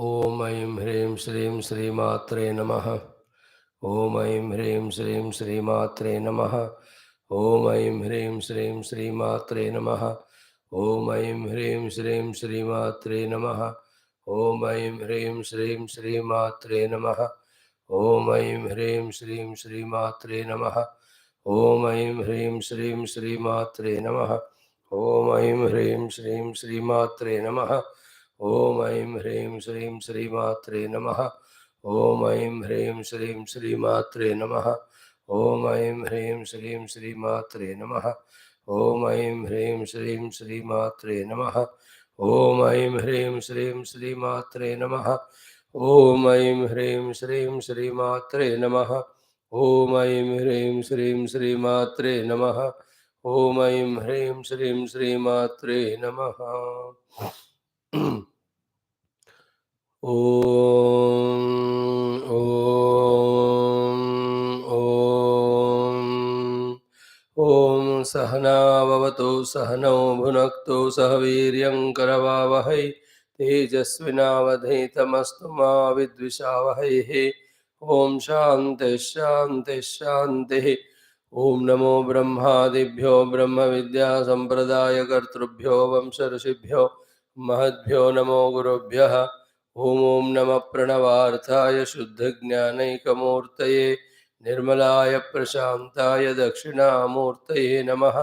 ॐ ऐं ह्रीं श्रीं श्रीमात्रे नमः। ॐ ऐं ह्रीं श्रीं श्रीमात्रे नमः। ॐ ऐं ह्रीं श्रीं श्रीमात्रे नमः। ॐ ऐं ह्रीं श्रीं श्रीमात्रे नमः। ॐ ऐं ह्रीं श्रीं श्रीमात्रे नमः। ॐ ऐं ह्रीं श्रीं श्रीमात्रे नमः। ॐ ऐं ह्रीं श्रीं श्रीमात्रे नमः। ॐ ऐं ह्रीं श्रीं श्रीमात्रे नमः। ॐ ऐं ह्रीं श्रीं श्रीमात्रे नमः। ॐ ऐं ह्रीं श्रीं श्रीमात्रे नमः। ॐ ऐं ह्रीं श्रीं श्रीमात्रे नमः। ॐ ऐं ह्रीं श्रीं श्रीमात्रे नमः। ॐ ऐं ह्रीं श्रीं श्रीमात्रे नमः। ॐ ऐं ह्रीं श्रीं श्रीमात्रे नमः। ॐ ऐं ह्रीं श्रीं श्रीमात्रे नमः। ॐ ऐं ह्रीं श्रीं श्रीमात्रे नमः। ॐ सहना भवतु सहनौ भुनक्तु सह वीर्यं करवावहै तेजस्विनावधीतमस्तु मा विद्विषावहैः। ॐ शान्तिः शान्तिः शान्तिः। ॐ नमो ब्रह्मादिभ्यो ब्रह्म विद्या सम्प्रदायकर्तृभ्यो वंशऋषिभ्यो महद्भ्यो नमो गुरुभ्यः। ॐ नमः प्रणवार्थाय शुद्धज्ञानैकमूर्तये निर्मलाय प्रशान्ताय दक्षिणामूर्तये नमः।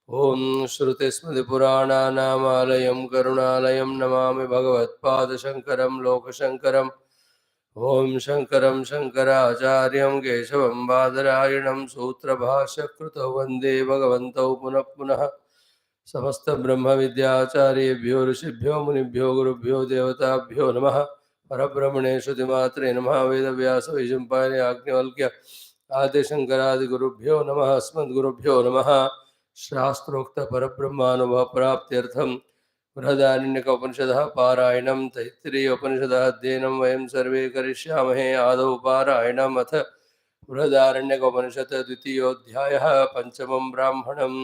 ॐ श्रुतिस्मृतिपुराणानामालयं करुणालयं नमामि भगवत्पादशङ्करं लोकशङ्करम्। ॐ शङ्करं शङ्कराचार्यं केशवं बादरायणं सूत्रभाष्यकृतौ वन्दे भगवन्तौ पुनः पुनः। समस्त ब्रह्म विद्याचार्येभ्यो ऋषिभ्यो मुनिभ्यो गुरुभ्यो देवताभ्यो नमः। परब्रह्मणे श्रुतिमात्रे नमः। वेदव्यास वैशम्पायन याज्ञवल्क्य आदिशङ्करादिगुरुभ्यो नमः। अस्मद्गुरुभ्यो नमः। शास्त्रोक्त परब्रह्मानुभव प्राप्त्यर्थं बृहदारण्यकोपनिषदः पारायणं तैत्तिरीय उपनिषदः अध्ययनं वयं सर्वे करिष्यामहे। आदौ पारायणम् अथ बृहदारण्यकोपनिषत् द्वितीयोऽध्यायः पञ्चमं ब्राह्मणम्।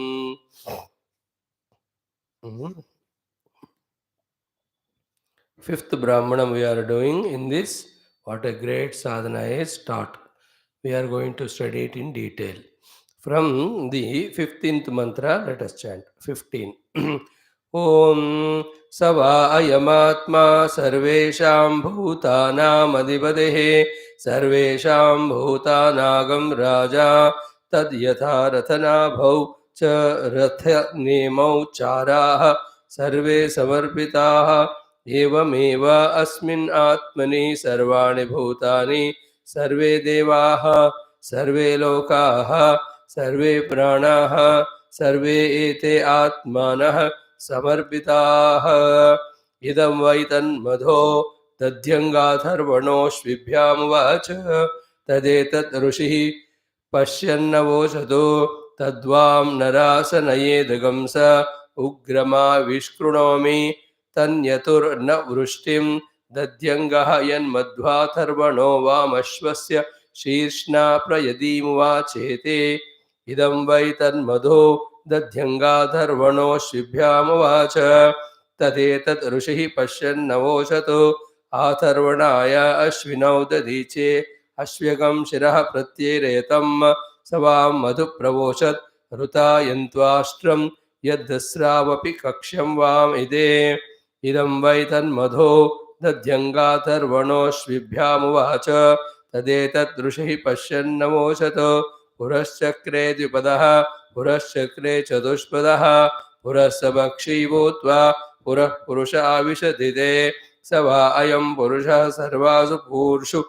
Fifth Brahmanam we are doing in this. What a great sadhana is taught. We are going to study it in detail. From the 15th mantra, let us chant. 15. Om Sava Ayamatma Sarvesham Bhutanam Adhipadehe Sarvesham Bhutanagam Raja Tad Yatha Rathana Bhau Cha Ratha Nemau Charaha Sarve Samarpitaha एवमेव अस्मिन् आत्मनि सर्वाणि भूतानि सर्वे देवाः सर्वे लोकाः सर्वे प्राणाः सर्वे एते आत्मानः समर्पिताः। इदं वै तन्मधो दध्यङ्गाथर्वणोऽश्विभ्यामुवाच तदेतत् ऋषिः पश्यन्नवोचतो तद्वां नरासनयेदगं स उग्रमाविष्कृणोमि तन्यतुर्न वृष्टिं दध्यङ्गः यन्मध्वाथर्वणो वामश्वस्य शीर्ष्णा प्रयदीमुवाचेते। इदं वै तन्मधो दध्यङ्गाथर्वणोऽश्विभ्यामुवाच तदेतत् ऋषिः पश्यन्नवोचतो आथर्वणाय अश्विनौ दधीचे अश्व्यकं शिरः प्रत्येरयतं स वां मधुप्रवोचत् ऋतायन्त्वाष्ट्रं यद्धस्रावपि कक्ष्यं वाम इदे। इदं वै तन्मधो दध्यङ्गाथर्वणोऽश्विभ्यामुवाच तदेतत् ऋषिः पश्यन्नवोचत पुरश्चक्रे द्विपदः पुरश्चक्रे चतुष्पदः पुरः समक्षी भूत्वा पुरः पुरुष आविशदिते स वा अयं पुरुषः सर्वासु पूर्षु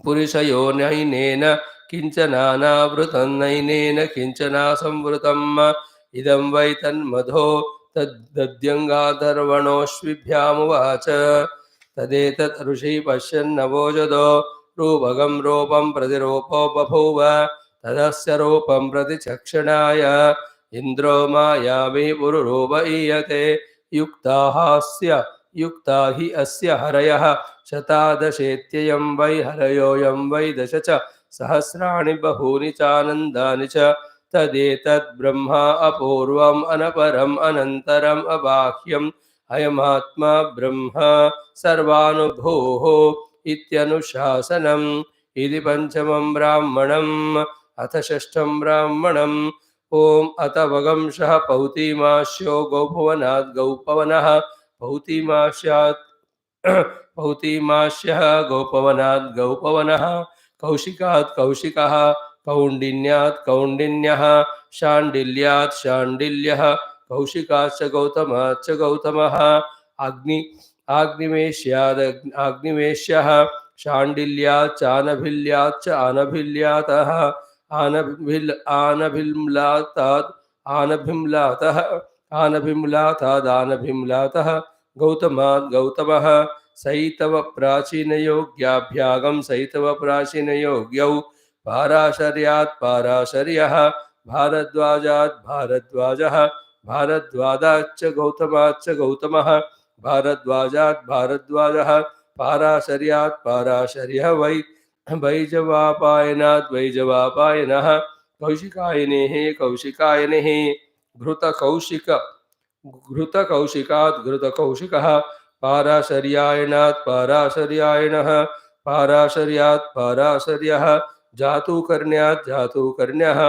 पुरुषयोनैनेन किञ्चनानावृतं नैनेन किञ्चनासंवृतम्। इदं वै तन्मधो दध्यङ्गाथर्वणोऽश्विभ्यामुवाच तदेतत् ऋषिः पश्यन्नवोचतो रूपगं रूपं प्रतिरूपो बभूव तदस्य रूपं प्रतिचक्षणाय इन्द्रो मायाभिः पुरुरूप ईयते युक्ता हि अस्य हरयः शतादशेत्ययं वै हरयोऽयं वै दश च सहस्राणि बहूनि चानन्दानि च तदेतद् ब्रह्मा अपूर्वम् अनपरम् अनन्तरम् अबाह्यम् अयमात्मा ब्रह्म सर्वानुभूः इत्यनुशासनम्। इति पंचमं ब्राह्मणम्। अथ षष्ठं ब्राह्मणम्। ओम अत वगंशः पौतिमाश्यो गौपवनात् गौपवनः पौतिमाश्यात् पौतिमाश्यः गौपवनात् गौपवनः कौशिकात् कौशिकः कौण्डिन्यात् कौण्डिन्यः शाण्डिल्यात् शाण्डिल्यः कौशिकाश्च गौतमाच्च गौतमः अग्नि आग्निवेश्याद् आग्निवेश्यः शाण्डिल्याच्च आनभिल्याच्च आनभिल्यातः आनभिम्लातात् आनभिम्लातः आनभिम्लाताद् आनभिम्लातः गौतमात् गौतमः सैतव प्राचीनयोग्याभ्यागम सैतव प्राचीनयोग्यौ पाराशर्यात् पाराशर्यः भारद्वाजात् भारद्वाजः भारद्वाजाच्च गौतमाच्च गौतमः भारद्वाजात् भारद्वाजः पाराशर्यात् पाराशर्यः वैजवापायनात् वैजवापायनः कौशिकायनेः कौशिकायनेः घृतकौशिक घृतकौशिकात् घृतकौशिकः पाराशर्यायणात् पाराशर्यायणः पाराशर्यात् पाराशर्यः जातुकर्ण्यात् जातुकर्ण्यः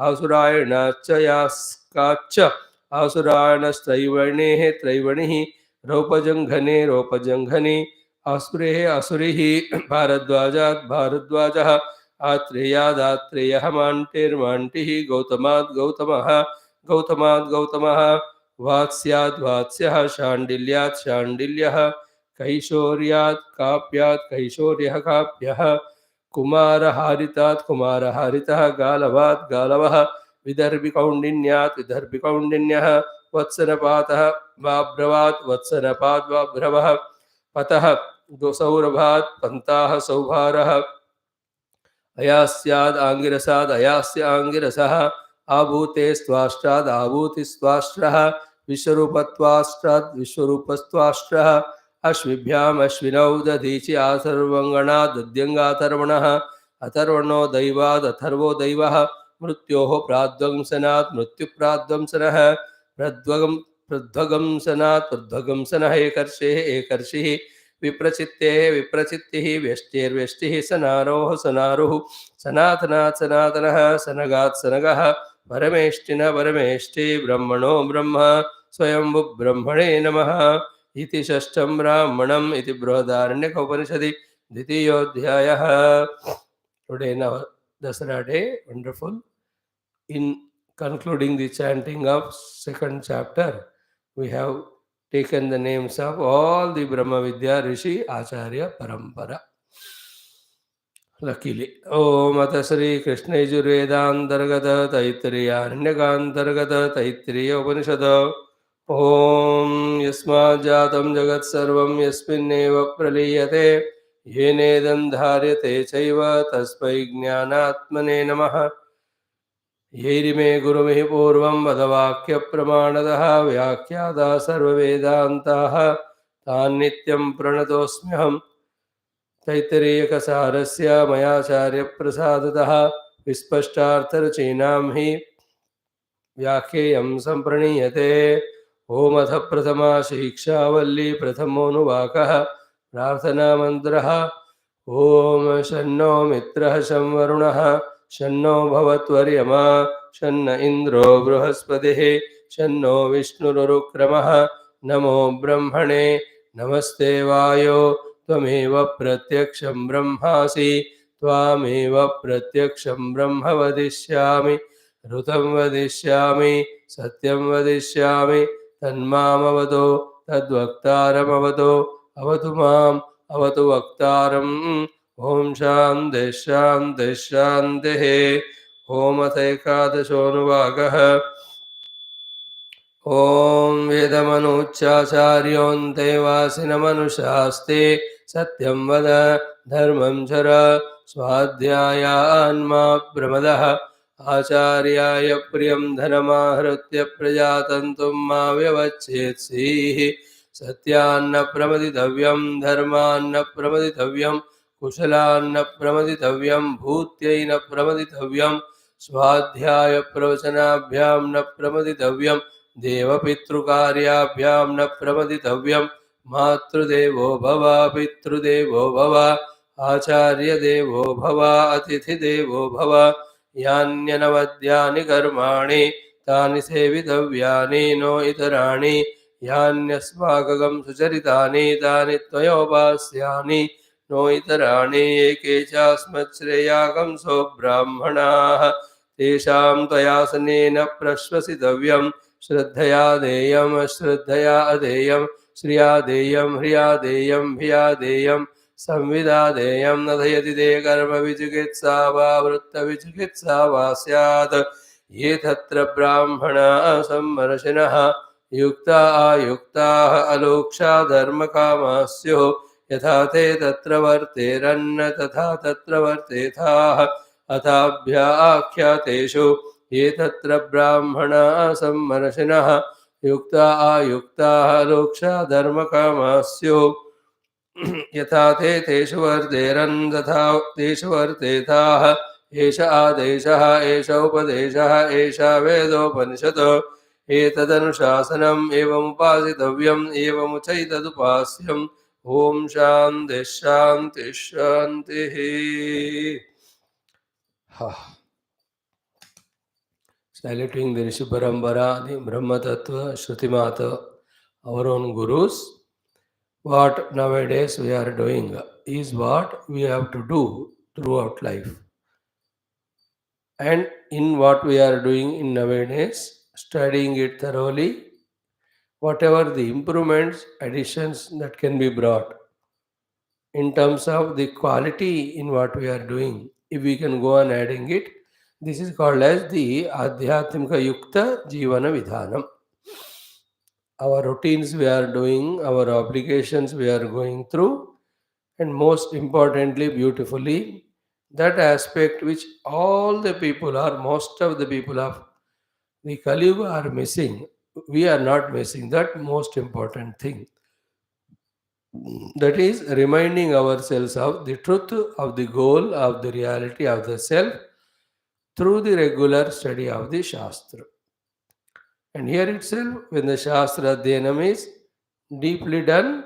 आसुरायणाच्च यास्काच्च आसुरायणस्त्रैवणेः त्रैवणिः रौपजङ्घने रौपजङ्घने असुरेः असुरिः भारद्वाजात् भारद्वाजः आत्रेयात् आत्रेयः माण्टेर्माण्टिः गौतमात् गौतमः गौतमात् गौतमः वात्स्यात् वात्स्यः शाण्डिल्यात् शाण्डिल्यः कैशोर्यात् काप्यात् कैशोर्यः काप्यः कुमारहारितात् कुमारहारितः गालवात् गालवः विदर्भिकौण्डिन्यात् विदर्भिकौण्डिन्यः वत्सनपातः वाभ्रवात् वत्सनपात् वाभ्रवः पतः सौरभात् पन्ताः सौभारः अयास्याद् आङ्गिरसाद् अयास्य आङ्गिरसः आभूते स्वाष्ट्राद् आभूतिस्वाष्ट्रः विश्वरूपत्वाष्ट्राद् विश्वरूपस्त्वाष्ट्रः अश्विभ्याम् अश्विनौ दधीचि आथर्वङ्गणाद् दध्यङ्गाथर्वणः अथर्वणो दैवाद् अथर्वो दैवः मृत्योः प्राध्वंसनात् मृत्युप्राध्वंसनः प्रध्वगंसनात् प्रध्वगंसनः एकर्षेः एकर्षिः विप्रचित्तेः विप्रचित्तिः व्यष्टिर्व्यष्टिः सनारोः सनारुः सनातनात् सनातनः सनगात् सनगः परमेष्टिनः परमेष्टि ब्रह्मणो ब्रह्म स्वयंभु ब्रह्मणे नमः। इति षष्ठं ब्राह्मणम्। इति बृहदारण्यकोपनिषदि द्वितीयोऽध्यायः। Today in our Dasara day, wonderful. In concluding the chanting of second chapter, we have taken the names of all the Brahma Vidya Rishi Acharya Parampara. Luckily, Om Ata Shri Krishna Yajurvedantargata Taittiriya Aranyakanthargata Taittiriya Upanishad Om Yasmad Jatam Jagat Sarvam Yasminneva Praliyate Yenedam Dharyate Chaiva Tasmai Jnanatmane Namaha यैरिमे गुरुमिहि पूर्वं वदवाक्य प्रमाणतः व्याख्याता सर्ववेदान्ताः तान् नित्यं प्रणतोऽस्म्यहम्। तैत्तिरीयकसारस्य मयाचार्यप्रसादतः विस्पष्टार्थरचीनां हि व्याख्येयं सम्प्रणीयते। ओमथ प्रथमा शिक्षा वल्ली प्रथमोऽनुवाकः प्रार्थनामन्त्रः। ओम शन्नो मित्रः शं वरुणः शन्नो भवत्वर्यमा शन्न इन्द्रो बृहस्पतिः शन्नो विष्णुरुक्रमः नमो ब्रह्मणे नमस्ते वायो त्वमेव प्रत्यक्षं ब्रह्मासि त्वामेव प्रत्यक्षं ब्रह्म वदिष्यामि ऋतं वदिष्यामि सत्यं वदिष्यामि तन्मामवतो तद्वक्तारमवतो अवतु माम् अवतु वक्तारम्। ओम शांति शांति शांतिः। ओम अथ एकादशोऽनुवाकः। ओम वेदमनुच्चाचार्योऽन्ते वासिनमनुशास्ते सत्यं वद धर्मं चर स्वाध्यायान्मा प्रमदः आचार्याय प्रियं धनमाहृत्य प्रजातन्तुं मा व्यवच्छेत्सीः सत्यान्न प्रमदितव्यं धर्मान्न प्रमदितव्यं कुशलान्न प्रमदितव्यं भूत्यै न प्रमदितव्यं स्वाध्याय प्रवचनाभ्यां न प्रमदितव्यं देवपितृकार्याभ्यां न प्रमदितव्यं मातृदेवो भव पितृदेवो भव आचार्यदेवो भव अतिथिदेवो भव यान्यनवद्यानि कर्माणि तानि सेवितव्यानि नो इतराणि यान्यस्माकं सुचरितानि तानि त्वयोपास्यानि नो इतराणि एके चास्मच्छ्रेयागंसो ब्राह्मणाः तेषां त्वयासनेन प्रश्वसितव्यं श्रद्धया देयं श्रद्धया अदेयं श्रिया देयं ह्रिया देयं भिया देयं संविदा देयं नधयति ते कर्म विचिकित्सा वा वृत्तविचिकित्सा वा स्यात् ये तत्र ब्राह्मणाः सम्मर्शिनः युक्ता आयुक्ताः अलोक्षा धर्मकामाः स्युः यथा ते तत्र वर्तेरन्न तथा तत्र वर्तेथाः अथाभ्याख्यातेषु ये तत्र ब्राह्मणाः सम्मर्शिनः युक्ता आयुक्ताः लोक्षा धर्मकामाः स्युः यथा ते तेषु वर्तेरन् तथा तेषु वर्तेथाः एष आदेशः एष उपदेशः एषा वेदोपनिषत् एतदनुशासनम् एवमुपासितव्यम् एवमुचैतदुपास्यम् ॐ शान्तिः शान्तिः शान्तिः. Saluting the Rishi Parambara, the Brahma Tattva, Shruti Mata, our own gurus. What nowadays we are doing is what we have to do throughout life. And in what we are doing in nowadays, studying it thoroughly, whatever the improvements, additions that can be brought in terms of the quality in what we are doing, if we can go on adding it, this is called as the Adhyatmika Yukta Jivana Vidhanam. Our routines we are doing, our obligations we are going through, and most importantly, beautifully, that aspect which all the people are, most of the people of the Kali Yuga are missing. We are not missing that most important thing. That is reminding ourselves of the truth of the goal of the reality of the self through the regular study of the Shastra. And here itself, when the Shastra Dhyanam is deeply done,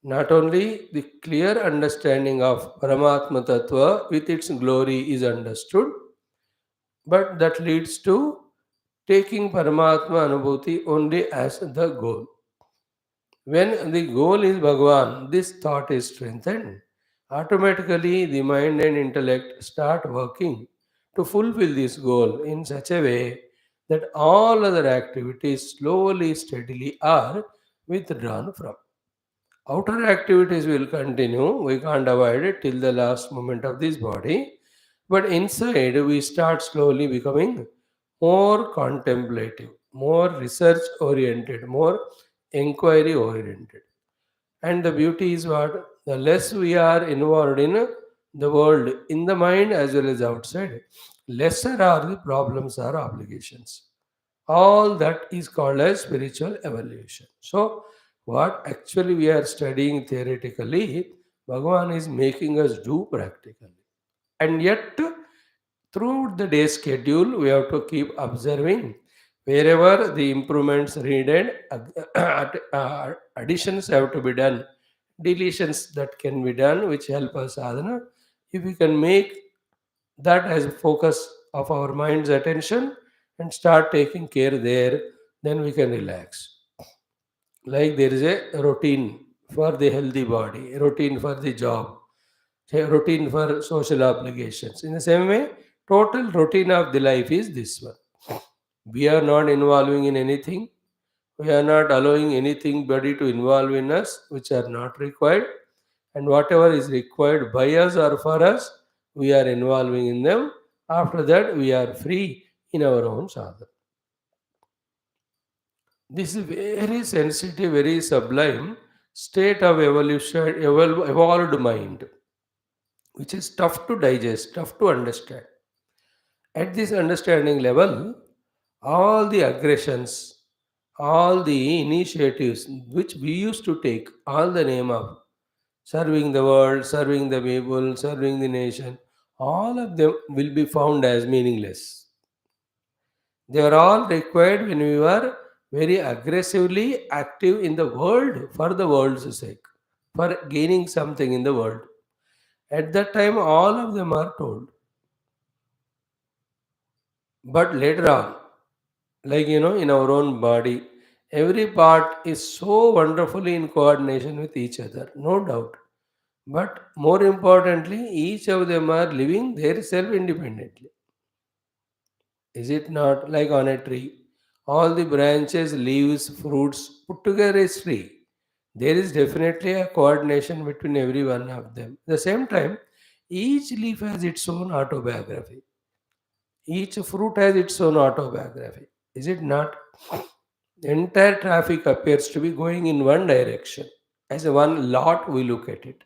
not only the clear understanding of Paramatma Tattva with its glory is understood, but that leads to taking Paramatma Anubhuti only as the goal. When the goal is Bhagavan, this thought is strengthened. Automatically, the mind and intellect start working to fulfill this goal in such a way that all other activities slowly, steadily are withdrawn from. Outer activities will continue, we can't avoid it till the last moment of this body, but inside we start slowly becoming more contemplative, more research oriented, more inquiry oriented. And the beauty is what? The less we are involved in the world, in the mind as well as outside, lesser are the problems or obligations. All that is called as spiritual evolution. So, what actually we are studying theoretically, Bhagavan is making us do practically. And yet, throughout the day schedule, we have to keep observing wherever the improvements needed, additions have to be done, deletions that can be done, which help us sadhana. If we can make that as a focus of our mind's attention and start taking care there, then we can relax. Like there is a routine for the healthy body, a routine for the job, a routine for social obligations. In the same way, total routine of the life is this one. We are not involving in anything. We are not allowing anything body to involve in us which are not required. And whatever is required by us or for us, we are involving in them. After that, we are free in our own sadhana. This is very sensitive, very sublime state of evolution, evolved mind, which is tough to digest, tough to understand. At this understanding level, all the aggressions, all the initiatives which we used to take, all the name of serving the world, serving the people, serving the nation, all of them will be found as meaningless. They are all required when we were very aggressively active in the world for the world's sake, for gaining something in the world. At that time, all of them are told. But later on, like in our own body, every part is so wonderfully in coordination with each other, no doubt. But more importantly, each of them are living their self independently. Is it not like on a tree? All the branches, leaves, fruits put together is tree. There is definitely a coordination between every one of them. At the same time, each leaf has its own autobiography. Each fruit has its own autobiography. Is it not? The entire traffic appears to be going in one direction. As a one lot, we look at it.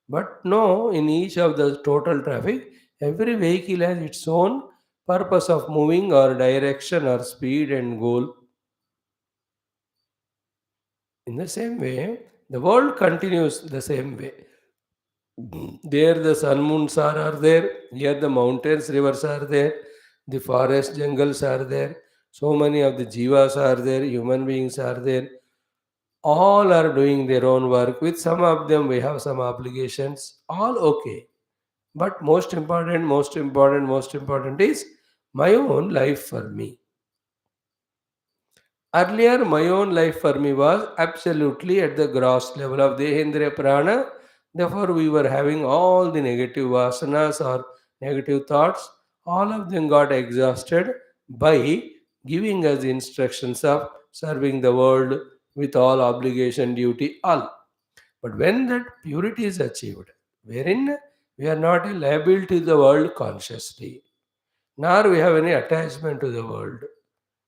But no, in each of the total traffic, every vehicle has its own purpose of moving or direction or speed and goal. In the same way, the world continues the same way. There the sun moons are there, here the mountains, rivers are there, the forest jungles are there, so many of the jivas are there, human beings are there. All are doing their own work. With some of them we have some obligations. All okay. But most important is my own life for me. Earlier, my own life for me was absolutely at the gross level of Dehendriya Prana. Therefore, we were having all the negative vasanas or negative thoughts. All of them got exhausted by giving us the instructions of serving the world with all obligation, duty, all. But when that purity is achieved, wherein we are not a liability to the world consciously, nor we have any attachment to the world,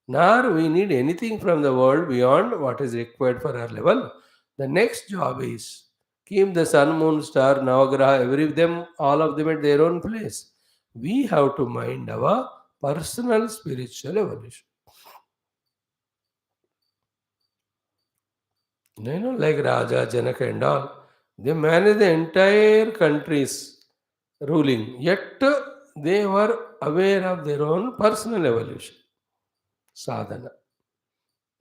nor we need anything from the world beyond what is required for our level. The next job is keep the sun, moon, star, Navagraha, every them, all of them at their own place. We have to mind our personal spiritual evolution. Like Raja, Janaka and all, they manage the entire countries ruling, yet they were aware of their own personal evolution, sadhana.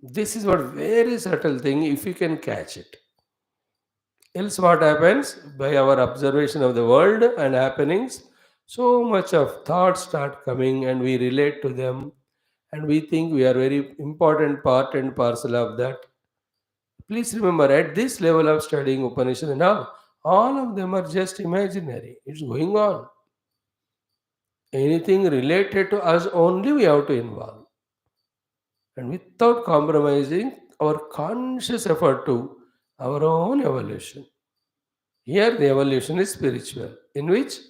This is what very subtle thing if you can catch it. Else what happens by our observation of the world and happenings, so much of thoughts start coming and we relate to them and we think we are very important part and parcel of that. Please remember at this level of studying Upanishad and all of them are just imaginary. It's going on. Anything related to us only we have to involve. And without compromising our conscious effort to our own evolution. Here, the evolution is spiritual, in which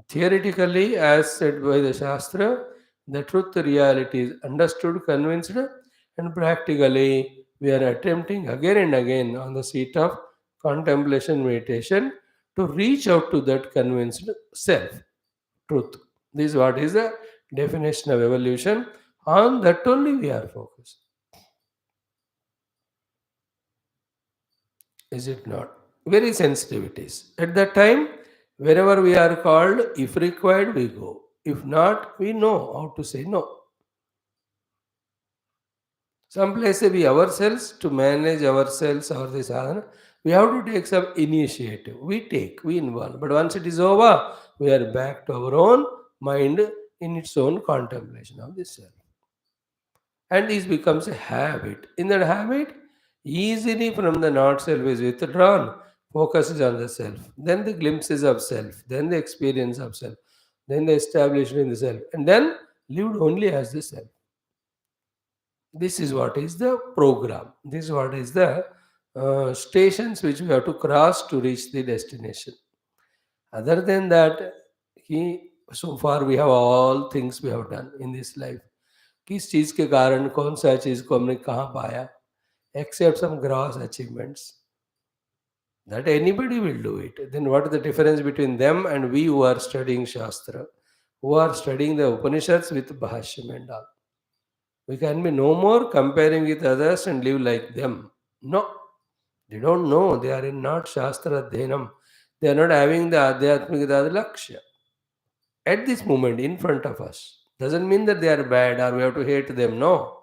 theoretically, as said by the Shastra, the truth reality is understood, convinced, and practically we are attempting again and again on the seat of contemplation meditation to reach out to that convinced self, truth. This is what is the definition of evolution. On that only we are focused. Is it not? Very sensitive it is. At that time, wherever we are called, if required, we go. If not, we know how to say no. Some places we ourselves to manage ourselves or this sadhana, we have to take some initiative. We involve. But once it is over, we are back to our own mind in its own contemplation of this self. And this becomes a habit. In that habit, easily from the not self is withdrawn, focuses on the self, then the glimpses of self, then the experience of self, then the establishment in the self, and then lived only as the self. This is what is the program. This is what is the stations which we have to cross to reach the destination. Other than that, so far we have all things we have done in this life. किस चीज के कारण कौन सा चीज को हमने कहाँ पाया except some gross achievements that anybody will do it. Then what is the difference between them and we who are studying Shastra, who are studying the Upanishads with Bhashyam and all? We can be no more comparing with others and live like them. No, they don't know. They are in not Shastra Adhyanam. They are not having the Adhyatmika Lakshya at this moment in front of us. Doesn't mean that they are bad or we have to hate them. No.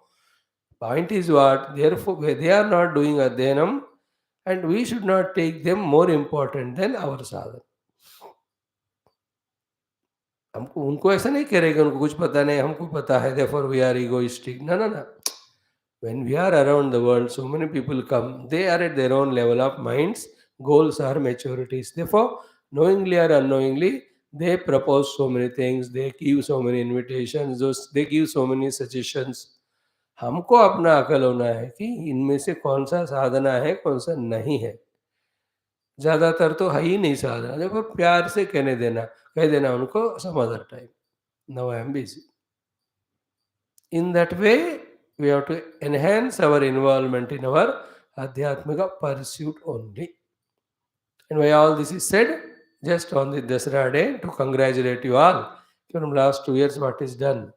Point is what? Therefore, they are not doing adhyanam, and we should not take them more important than our sadhana. हमको उनको ऐसा नहीं कह रहे कि उनको कुछ पता नहीं, हमको पता है, therefore we are egoistic. No, no, no. When we are around the world, so many people come. They are at their own level of minds, goals are maturities. Therefore, knowingly or unknowingly, they propose so many things, they give so many invitations, they give so many suggestions. हमको अपना अकल होना है कि इनमें से कौन सा साधना है, कौन सा नहीं है. ज़्यादातर तो है ही नहीं साधना. देखो प्यार से कह देना उनको some other time. Now I am busy. In that way, we have to enhance our involvement in our Adhyatmika pursuit only. And why all this is said? Just on the Dasara day to congratulate you all. From last 2 years, what is done?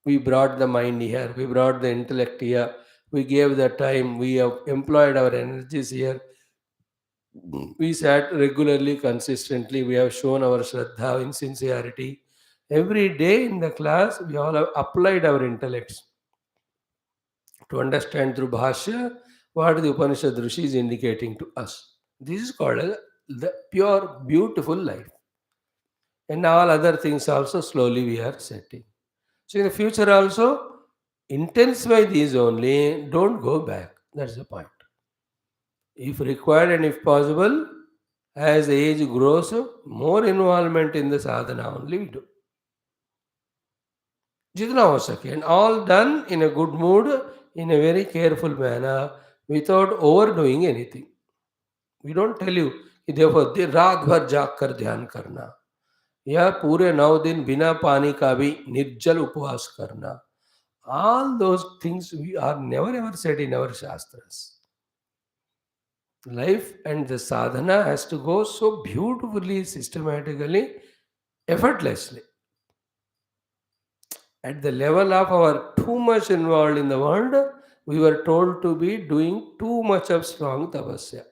We brought the mind here, we brought the intellect here, we gave the time, we have employed our energies here. We sat regularly, consistently, we have shown our Shraddha in sincerity. Every day in the class, we all have applied our intellects to understand through Bhashya what the Upanishad Rishi is indicating to us. This is called as the pure, beautiful life. And all other things also slowly we are setting. So in the future also, intensify these only, don't go back. That's the point. If required and if possible, as the age grows, more involvement in the sadhana only we do. जितना हो सके, and all done in a good mood, in a very careful manner, without overdoing anything. We don't tell you कि देखो रात भर जाग कर ध्यान करना या पूरे 9 दिन बिना पानी का भी निर्जल उपवास करना. All those things we are never ever said in our shastras. Life and the sadhana has to go so beautifully, systematically, effortlessly. At the level of our too much involved in the world, we were told to be doing too much of strong tapasya.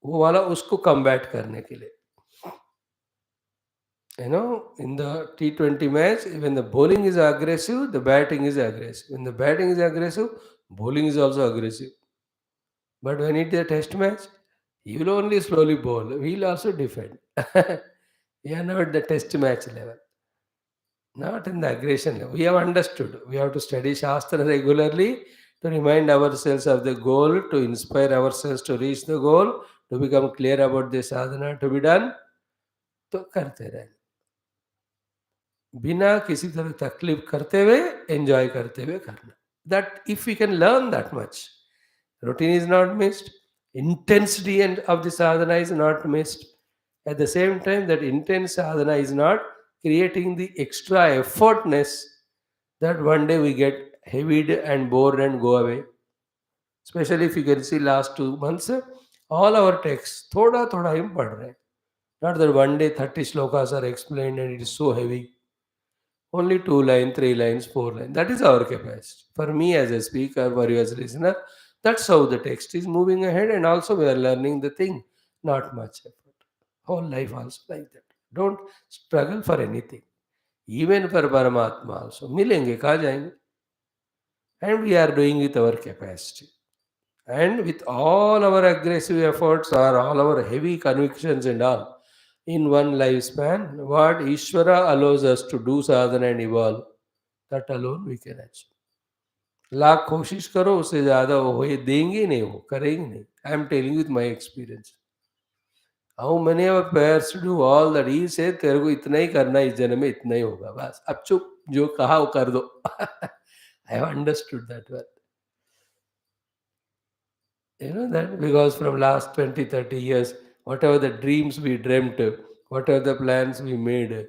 वो वाला उसको combat करने के लिए. You know, in the T20 match, when the bowling is aggressive, the batting is aggressive. When the batting is aggressive, bowling is also aggressive. But when it is a test match, he will only slowly bowl. We will also defend. We are now at the test match level, not in the aggression level. We have understood. We have to study Shastra regularly to remind ourselves of the goal, to inspire ourselves to reach the goal, to become clear about the sadhana to be done. तो करते रहें बिना किसी तरह तकलीफ करते हुए enjoy करते हुए करना. That if we can learn that much, routine is not missed, intensity and of the sadhana is not missed. At the same time, that intense sadhana is not creating the extra effortness that one day we get heavied and bored and go away. Especially if you can see last 2 months, all our texts, thoda thoda him पढ़ रहे हैं. Not that one day 30 shlokas are explained and it is so heavy. Only 2 lines, 3 lines, 4 lines. That is our capacity. For me as a speaker, for you as a listener, that's how the text is moving ahead, and also we are learning the thing. Not much effort. Whole life also like that. Don't struggle for anything. Even for Paramatma also. मिलेंगे कहाँ जाएंगे? And we are doing with our capacity. And with all our aggressive efforts or all our heavy convictions and all, in one lifespan, what Ishvara allows us to do sadhana and evolve, that alone we can achieve. Lakh कोशिश करो उससे ज़्यादा वो ये देंगे नहीं, वो करेंगे नहीं. I am telling you with my experience. How many of our parents do all that he said, तेरे को इतना ही करना इस जन्म में इतना ही होगा बस. अब चुप, जो कहा वो कर दो. I have understood that well. You know that because from last 20, 30 years, whatever the dreams we dreamt, whatever the plans we made,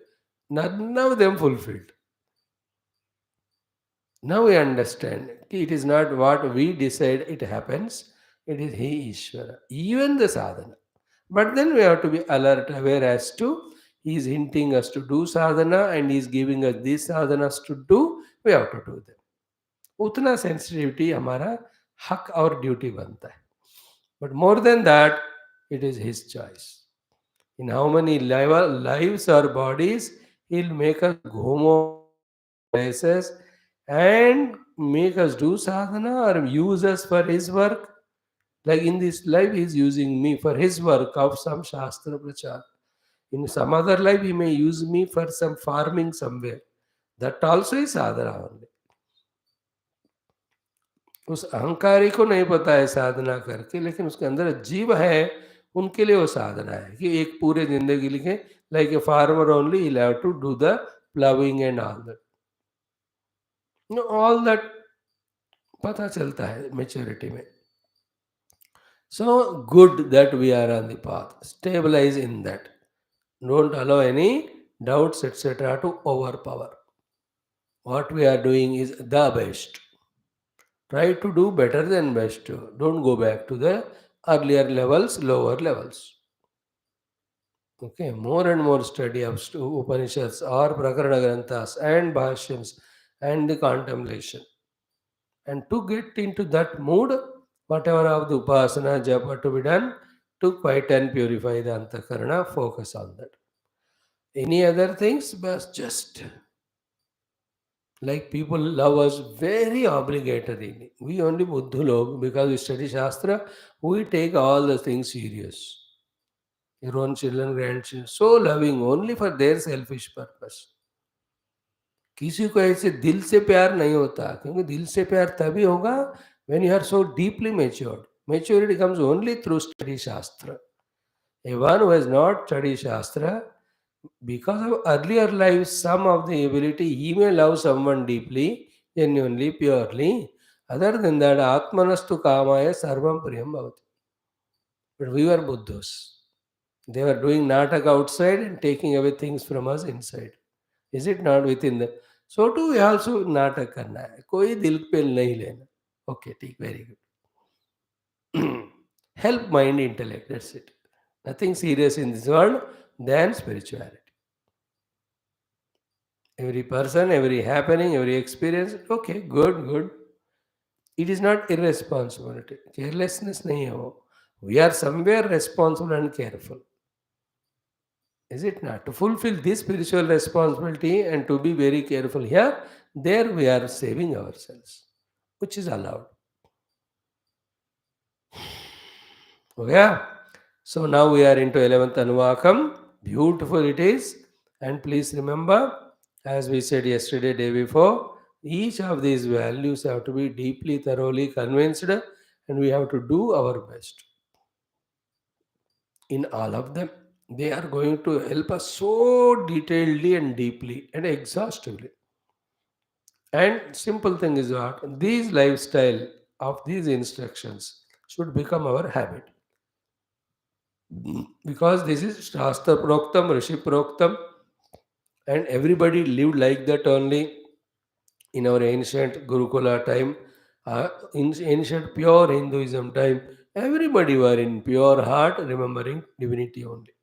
none of them fulfilled. Now we understand it is not what we decide it happens, it is He Ishvara, even the sadhana. But then we have to be alert, aware as to He is hinting us to do sadhana and He is giving us these sadhanas to do, we have to do them. उतना sensitivity हमारा हक और duty बनता है. But more than that, it is His choice. In how many lives or bodies, He'll make us go more places and make us do sadhana or use us for his work. Like in this life, he is using me for his work of some Shastra Prachar. In some other life, he may use me for some farming somewhere. That also is sadhana only. उस अहंकारी को नहीं पता है साधना करके, लेकिन उसके अंदर जीव है, उनके लिए वो साधना है कि एक पूरे जिंदगी लिखे like a farmer only he have to do the ploughing and all that पता चलता है मेच्योरिटी में. So good that we are on the path. Stabilize in that. Don't allow any doubts, etc., to overpower. What we are doing is the best. Try to do better than best. Don't go back to the earlier levels, lower levels. Okay, more and more study of Upanishads or Prakarana Granthas and Bhashyams and the contemplation. And to get into that mood, whatever of the upasana, japa to be done, to quiet and purify the antakarana, focus on that. Any other things, but just like people love us very obligatory. We only Buddha log, because we study Shastra, we take all the things serious. Your own children, grandchildren, so loving only for their selfish purpose. किसी को ऐसे दिल से प्यार नहीं होता, क्योंकि दिल से प्यार तभी होगा when you are so deeply matured. Maturity comes only through study Shastra. A one who has not studied Shastra, because of earlier lives, some of the ability, he may love someone deeply, genuinely, purely. Other than that, Atmanastu Kamaya Sarvam Priyam Bhavati. But we were Buddhas. They were doing natak outside and taking away things from us inside. Is it not within the? So too we also नाटक करना है, कोई दिल पे नहीं लेना. Okay, ठीक, very good. Help mind, intellect, that's it. Nothing serious in this world than spirituality. Every person, every happening, every experience, okay, good, good. It is not irresponsibility. Carelessness nahi hai wo. We are somewhere responsible and careful. Is it not? To fulfill this spiritual responsibility and to be very careful here, there we are saving ourselves, which is allowed. Okay? So now we are into 11th Anuvakam. Beautiful it is. And please remember, as we said yesterday, day before, each of these values have to be deeply, thoroughly convinced, and we have to do our best in all of them. They are going to help us so detailedly and deeply and exhaustively. And simple thing is what? These lifestyle of these instructions should become our habit. Because this is Shastra Proktam, Rishi Proktam, and everybody lived like that only in our ancient Gurukula time, in ancient pure Hinduism time. Everybody were in pure heart remembering divinity only.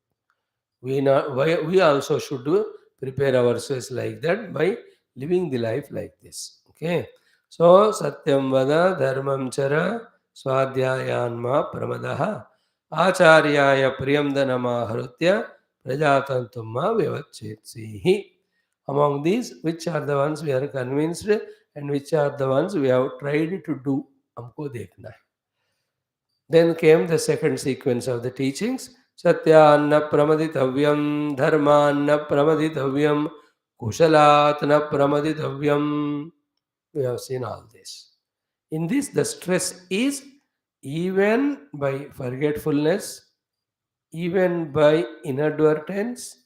We also should prepare ourselves like that by living the life like this. Okay. So Satyam Vada Dharmam Chara Swadhyayanma Pramadaha Acharyaya Priyamdanama Harutya Prajatantumma Vyavachetsi. Among these, which are the ones we are convinced and which are the ones we have tried to do? हमको देखना है. Then came the second sequence of the teachings. Satyanna pramaditavyam, dharmanna pramaditavyam, kushalatna pramaditavyam. We have seen all this. In this, the stress is even by forgetfulness, even by inadvertence,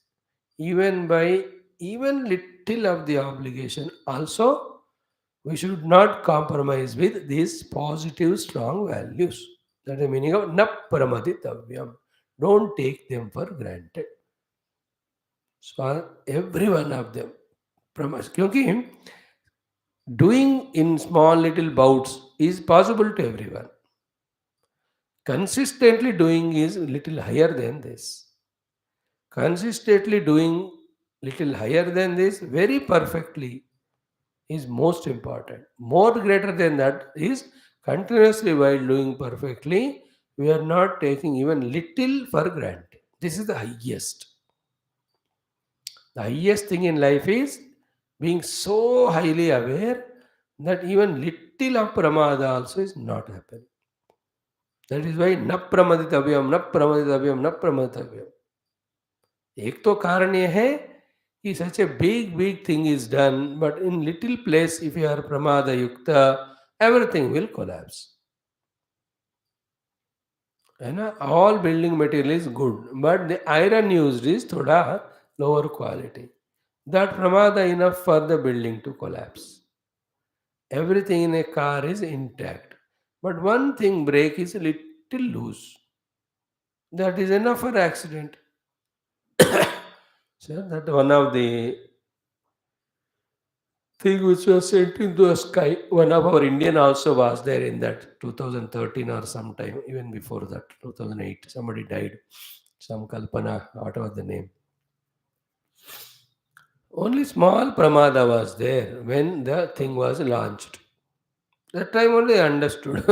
even by even little of the obligation. Also, we should not compromise with these positive, strong values. That is the meaning of napramaditavyam. Don't take them for granted. So every one of them. क्योंकि doing in small little bouts is possible to everyone. Consistently doing is little higher than this. Consistently doing little higher than this very perfectly is most important. More greater than that is continuously while doing perfectly, we are not taking even little for granted. This is the highest. The highest thing in life is being so highly aware that even little of pramada also is not happening. That is why na pramaditavyam, na pramaditavyam, na pramaditavyam. एक तो कारण ये है कि such a big thing is done, but in little place, if you are pramada yukta, everything will collapse. है ना? All building material is good, but the iron used is thoda lower quality. That pramada enough for the building to collapse. Everything in a car is intact, but one thing brake is a little loose. That is enough for accident. So that one of the thing which was sent into the sky. One of our Indian also was there in that 2013 or sometime, even before that, 2008. Somebody died. Some Kalpana, whatever the name. Only small pramada was there when the thing was launched. That time only I understood.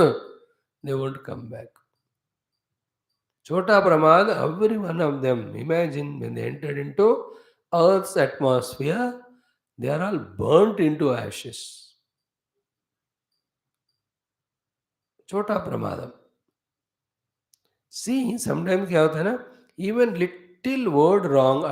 They won't come back. Chota pramad, every one of them. Imagine when they entered into Earth's atmosphere, they are all burnt into ashes. Chota pramadam. See, sometimes क्या होता है ना, even little word wrong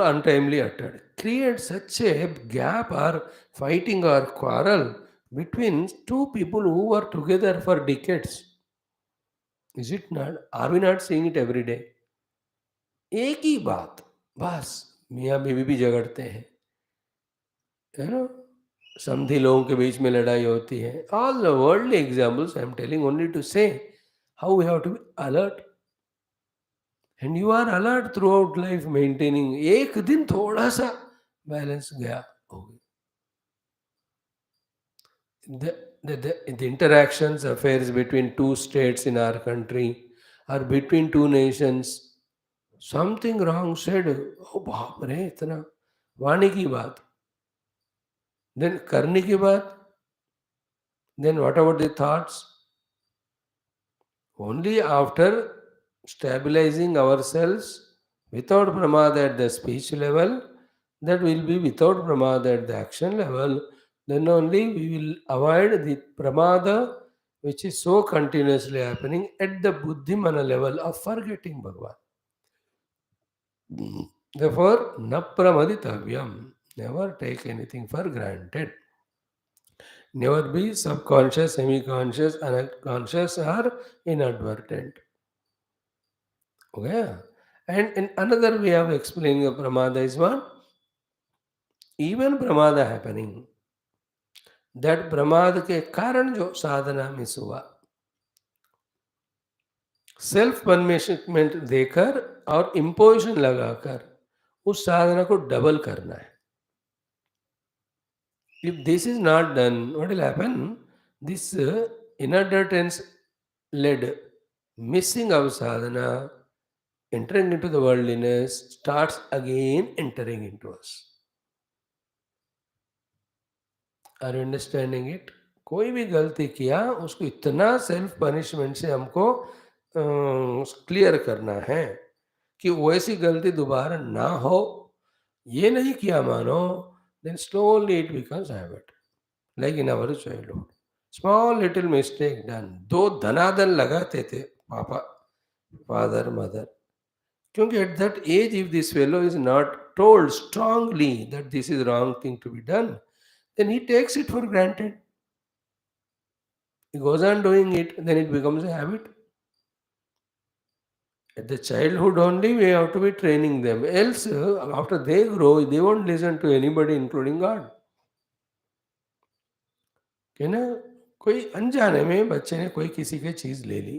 untimely uttered creates such a gap or fighting or quarrel between two people who were together for decades. Is it not? Are we not seeing it every day? एक ही बात, बस मियाँ बीवी भी झगड़ते हैं, है ना? समधी लोगों के बीच में लड़ाई होती है. All the worldly examples I am telling only to say how we have to be alert. And you are alert throughout life maintaining. एक दिन थोड़ा सा बैलेंस गया हो गया. The interactions, affairs between two states in our country or between two nations, something wrong said, oh बाप रे इतना, वाणी की बात, then करने की बात, then what about the thoughts? Only after stabilizing ourselves without pramada at the speech level, that will be without pramada at the action level, then only we will avoid the pramada which is so continuously happening at the buddhimana level of forgetting Bhagavan. Therefore, na pramaditavyam. Never take anything for granted. Never be subconscious, semi-conscious, unconscious, or inadvertent. Okay? And in another way of explaining the pramada is what? Even pramada happening, that pramada के कारण जो साधना miss हुआ, self punishment देकर और imposition लगाकर उस साधना को double करना है. If this is not done, what will happen? This inadvertence led missing of sadhana, entering into the worldliness, starts again entering into us. Are you understanding it? कोई भी गलती किया उसको इतना सेल्फ पनिशमेंट से हमको क्लियर करना है कि वैसी गलती दोबारा ना हो. ये नहीं किया मानो, then slowly it becomes habit. Like in our childhood, small little mistake done, दो धनाधन लगाते थे पापा, फादर, मदर. क्योंकि at that age if this fellow is not told strongly that this is wrong thing to be done, then he takes it for granted. He goes on doing it, then it becomes a habit. At the childhood only, we have to be training them. Else, after they grow, they won't listen to anybody, including God. कि ना, कोई अनजाने में बच्चे ने कोई किसी की चीज़ ले ली,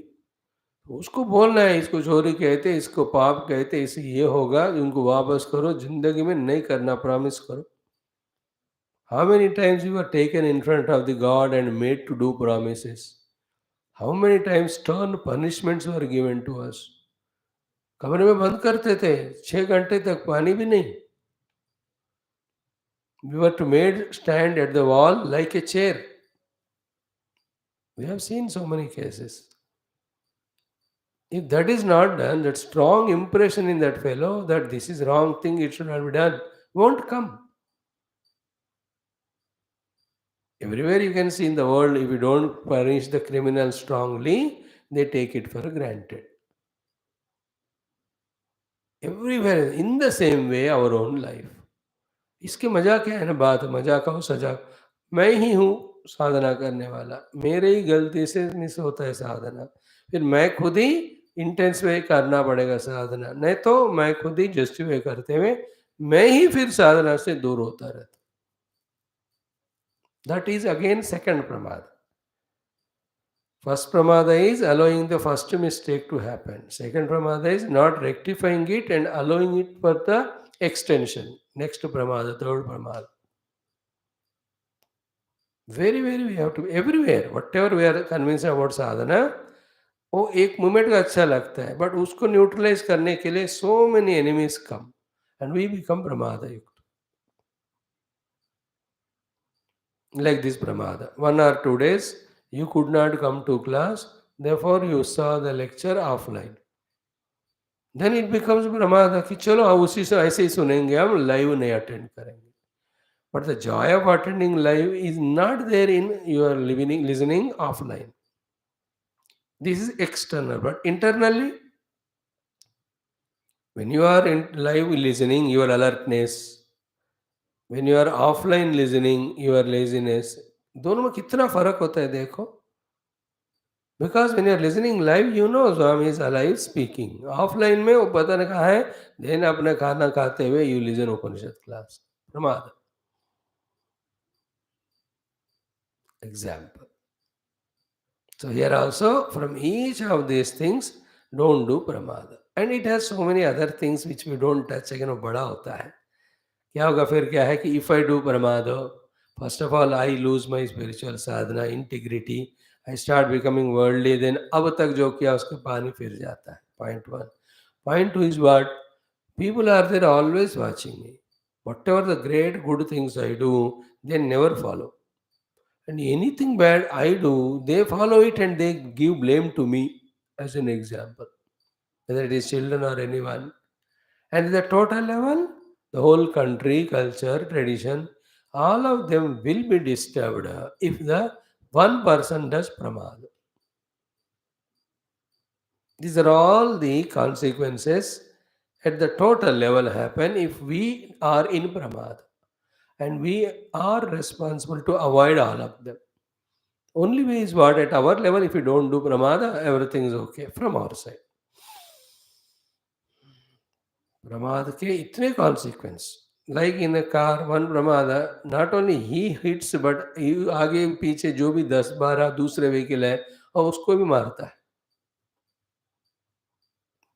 तो उसको बोलना है, इसको चोरी कहते, इसको पाप कहते, इससे ये होगा, उनको वापस करो, जिंदगी में नहीं करना, प्रॉमिस करो. How many times you were taken in front of the God and made to do promises? How many times stern punishments were given to us? कमरे में बंद करते थे, 6 घंटे तक पानी भी नहीं. We were to made stand at the wall like a chair. We have seen so many cases. If that is not done, that strong impression in that fellow that this is wrong thing, it should not be done, won't come. Everywhere you can see in the world, if you don't punish the criminal strongly, they take it for granted. Everywhere, in the same way, our own life. इसके मजा क्या है ना, बात मजा का हो सजा, मैं ही हूँ साधना करने वाला, मेरे ही गलती से मिस होता है साधना, फिर मैं खुद ही इंटेंसिफाई करना पड़ेगा साधना, नहीं तो मैं खुद ही जस्टिफाई करते हुए मैं ही फिर साधना से दूर होता रहता. दैट इज अगेन सेकंड प्रमाद. First pramada is allowing the first mistake to happen. Second pramada is not rectifying it and allowing it for the extension. Next pramada, third pramada. Very, very we have to be everywhere. Whatever we are convinced about sadhana, वो एक moment का अच्छा लगता है, but उसको neutralise करने के लिए so many enemies come and we become प्रमाद युक्त. Like this pramada, 1 or 2 days you could not come to class, therefore you saw the lecture offline. Then it becomes प्रमाद कि चलो अब उसी से ऐसे ही सुनेंगे, हम लाइव नहीं अटेंड करेंगे. But the joy of attending live is not there in your listening offline. This is external, but internally when you are in live listening, your alertness, when you are offline listening, your laziness, दोनों में कितना फर्क होता है देखो. Because when you are listening live, you know Swami is alive speaking. Offline में वो पता नहीं कहाँ है, देन अपने खाना खाते हुए you listen Upanishad class. प्रमाद. Example. So here also, from each of these things, don't do pramada. And it has so many other things which we don't touch. Again, वो बड़ा होता है. क्या होगा फिर, क्या है कि if I do pramada, first of all I lose my spiritual sadhana integrity. I start becoming worldly. Then अब तक जो किया उसका पानी फिर जाता है. Point one. Point two is what? People are there always watching me. Whatever the great good things I do, they never follow. And anything bad I do, they follow it and they give blame to me as an example, whether it is children or anyone. And at the total level, the whole country, culture, tradition, all of them will be disturbed if the one person does pramad. These are all the consequences at the total level happen if we are in pramad. And we are responsible to avoid all of them. Only way is what? At our level, if you don't do pramada, everything is okay from our side. Pramada ke itne consequence. Like in a car, one pramada, not only he hits, but आगे पीछे जो भी 10-12 दूसरे vehicle है और उसको भी मारता है.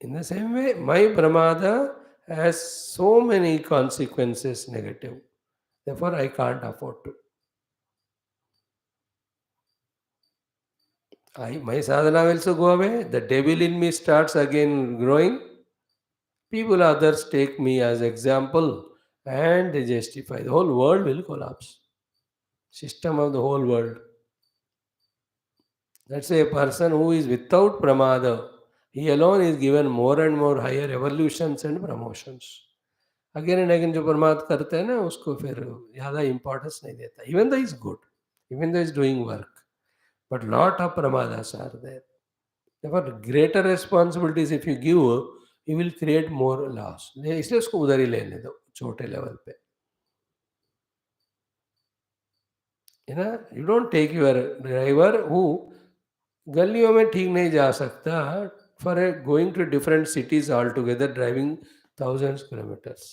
In the same way, my pramada has so many consequences negative. Therefore, I can't afford to. My sadhana will also go away. The devil in me starts again growing. People others take me as example and they justify. The whole world will collapse. System of the whole world. Let's say a person who is without pramada, he alone is given more and more higher evolutions and promotions. Again and again जो प्रमाद करते हैं ना उसको फिर ज़्यादा importance नहीं देता. Even though he's good, even though he's doing work, but lot of pramadas are there. Therefore, greater responsibilities if you give, you will create more loss. इसलिए उसको उधर ही लेने दो छोटे लेवल पे. है ना, you don't take your driver who गलियों में ठीक नहीं जा सकता for going to different cities all together driving thousands kilometres.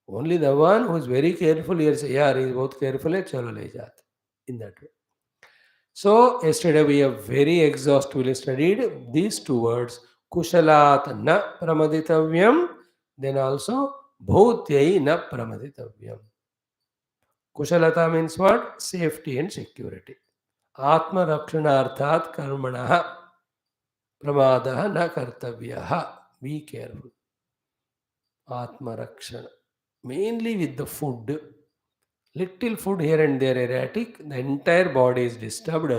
Only the one who is very careful, यार ये बहुत केयरफुल है, चलो ले जाते in that way. So yesterday we have very exhaustively studied these two words, kushalat na pramaditavyam, then also bhutyai na pramaditavyam. Kushalata means what? Safety and security. Atma rakshanarthat karmanah pramadah na kartavyah. Be careful. Atma rakshana. Mainly with the food. Little food here and there erratic, the entire body is disturbed.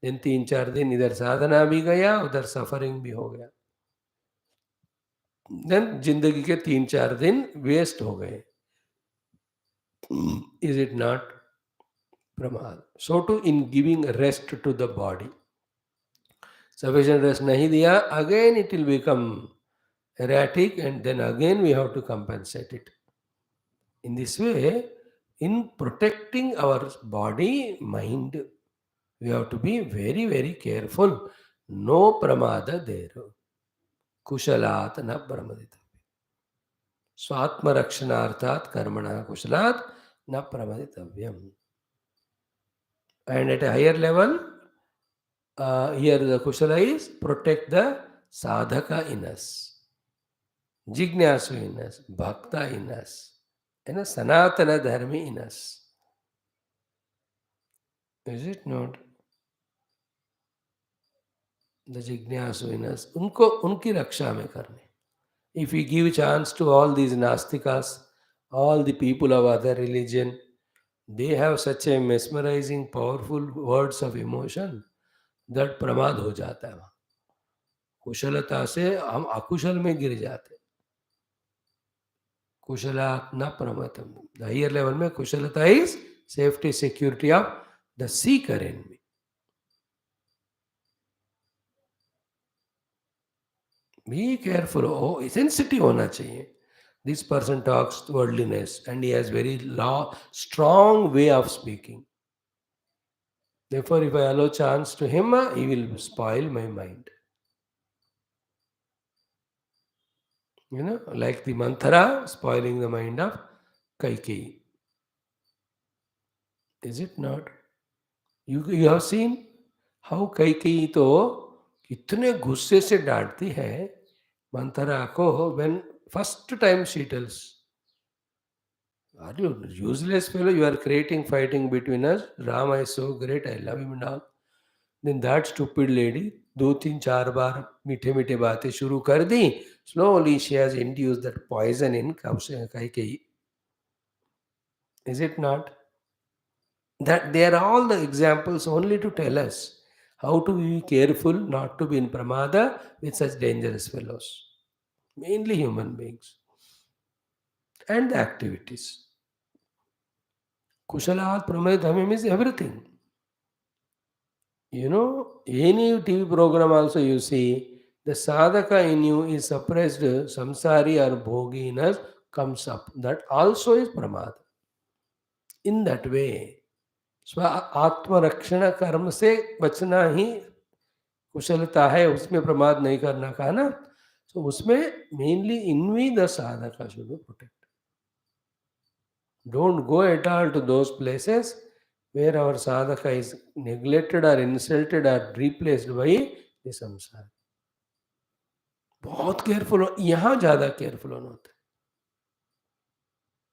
Then 3-4 दिन इधर साधना भी गया, उधर suffering भी हो गया. Then जिंदगी के 3-4 दिन वेस्ट हो गए. Is it not? Pramad. So too in giving rest to the body. Sufficient rest nahi diya, again it will become erratic and then again we have to compensate it. In this way, in protecting our body, mind, we have to be very, very careful. No pramada there. Kushalat na pramadita. Swatmarakshanaarthat karmana kushalat na pramaditavyam. And at a higher level, here the kushala is protect the sadhaka in us, jignasu in us, bhakta in us, and a sanatana dharmi in us. Is it not? The jignasu in us, उनको उनकी रक्षा में करने. If we give chance to all these nastikas, all the people of other religion, they have such a mesmerizing, powerful words of emotion that प्रमाद हो जाता है वहाँ. कुशलता से हम अकुशल में गिर जाते हैं. कुशला न प्रमतम. The higher level में कुशलता is safety, security of the seeker in me. Be careful. Oh, sensitive होना चाहिए. This person talks worldliness and he has very strong way of speaking. Therefore, if I allow chance to him, he will spoil my mind. Like the mantra spoiling the mind of Kaikeyi. Is it not? You have seen how Kaikeyi तो कितने गुस्से से डांटती है मंथरा को when first time she tells, are you useless fellow? You are creating fighting between us. Rama is so great. I love him and all. Then that stupid lady, 2-3-4 बार मीठे मीठे बातें शुरू कर दी. Slowly she has induced that poison in Kaikeyi. Is it not? That they are all the examples only to tell us how to be careful not to be in pramada with such dangerous fellows. Mainly human beings. And the activities. Kushalat pramadhamim is everything. Any TV program also you see, the sadhaka in you is suppressed, samsari or bhoginess comes up. That also is pramad. In that way, स्व आत्मरक्षण कर्म से बचना ही कुशलता है, उसमें प्रमाद नहीं करना कहा ना. So उसमें mainly in the sadhaka should be protected. Don't go at all to those places where our sadhaka is neglected or insulted or replaced by the samsara. बहुत केयरफुल हो, यहाँ ज़्यादा केयरफुल होना होता है.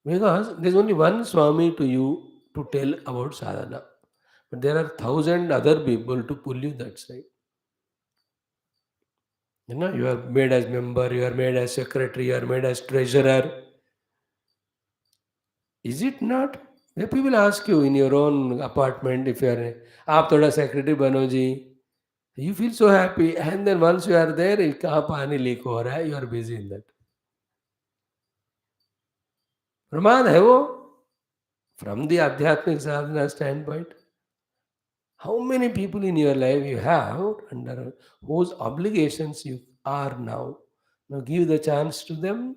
Because there is only one Swami to you to tell about sadhana. But there are 1,000 other people to pull you that side. You are made as member, you are made as secretary, you are made as treasurer. Is it not? The people ask you in your own apartment if you are, आप थोड़ा secretary बनो जी. You feel so happy, and then once you are there, कहाँ पानी leak हो रहा है, you are busy in that. प्रमाद है वो. From the Adhyatmic Sadhana standpoint, how many people in your life you have under whose obligations you are now? Now give the chance to them,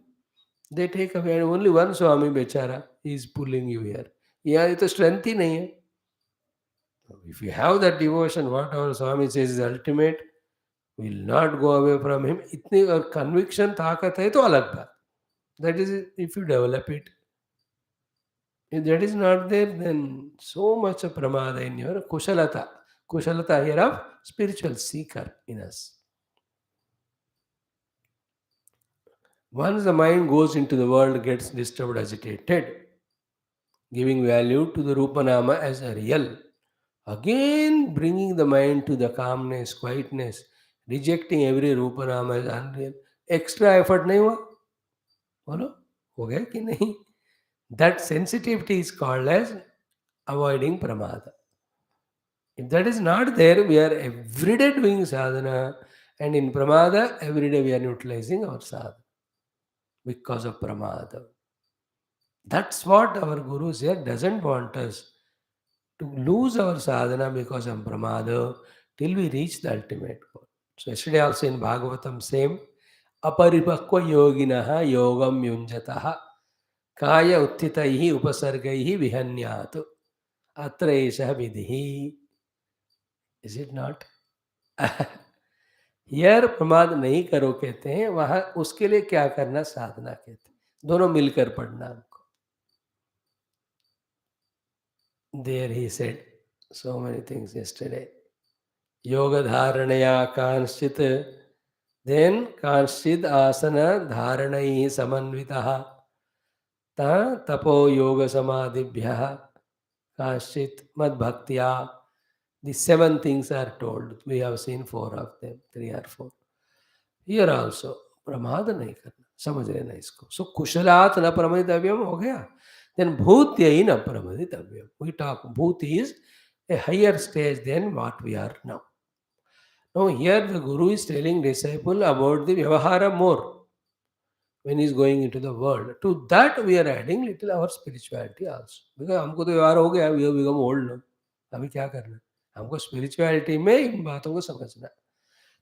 they take away. Only one Swami Bechara is pulling you here. Yeah, it's a strength ही नहीं है. If you have that devotion, what our Swami says is ultimate, will not go away from him. इतनी और conviction ताकत है तो अलग बात. That is if you develop it. If that is not there, then so much of pramada in your kushalata. Kushalata here of spiritual seeker in us. Once the mind goes into the world, gets disturbed, agitated, giving value to the Rupanama as a real. Again bringing the mind to the calmness, quietness, rejecting every Rupanama as unreal. Extra effort नहीं हुआ? बोलो, हो गया कि नहीं? That sensitivity is called as avoiding pramada. If that is not there, we are every day doing sadhana, and in pramada, every day we are utilizing our sadhana because of pramada. That's what our Guru here doesn't want us to lose our sadhana because of pramada till we reach the ultimate goal. So yesterday also in Bhagavatam same, aparipakva yoginaha yogam yunjataha kaya uttitaihi upasargaihi vihanyatu atra esha vidhi. Is it not? यार प्रमाद नहीं करो कहते हैं, वहां उसके लिए क्या करना साधना कहते हैं, दोनों मिलकर पढ़ना हमको. There he said so many things yesterday. Yoga dharanaya kanchit, then kanchit asana dharanai samanvitaha, ta tapo yoga samadhibhyaha, kanchit mad bhaktya. The 7 things are told. We have seen 4 of them, 3 or 4. Here also, प्रमाद नहीं करना, समझ लेना इसको. So कुशलात न प्रमदितव्यम हो गया. Then bhutya न प्रमदितव्यम. We talk, bhuti is a higher stage than what we are now. Now here the Guru is telling disciple about the vyavahara more when he is going into the world. To that we are adding little our spirituality also. Because हमको तो व्यवहार हो गया, we have become old now. अभी क्या करना? हमको spirituality में इन बातों को समझना.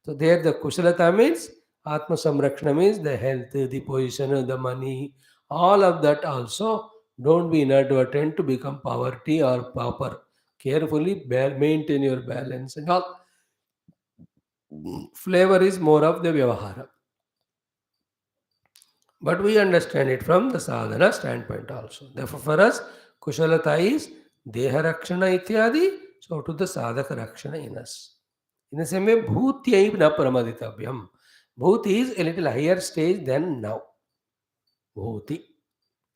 So there the kushalata means Atma Samrakshana means the health, the position, the money, all of that also. Don't be inadvertent to become poverty or pauper. Carefully maintain your balance and all. Flavor is more of the vyavahara. But we understand it from the sadhana standpoint also. Therefore for us, kushalata is deha rakshana ityadi, so to the sadhaka rakshana in us. In the same way, bhutyaiv na pramaditavyam. Bhuti is a little higher stage than now. Bhuti.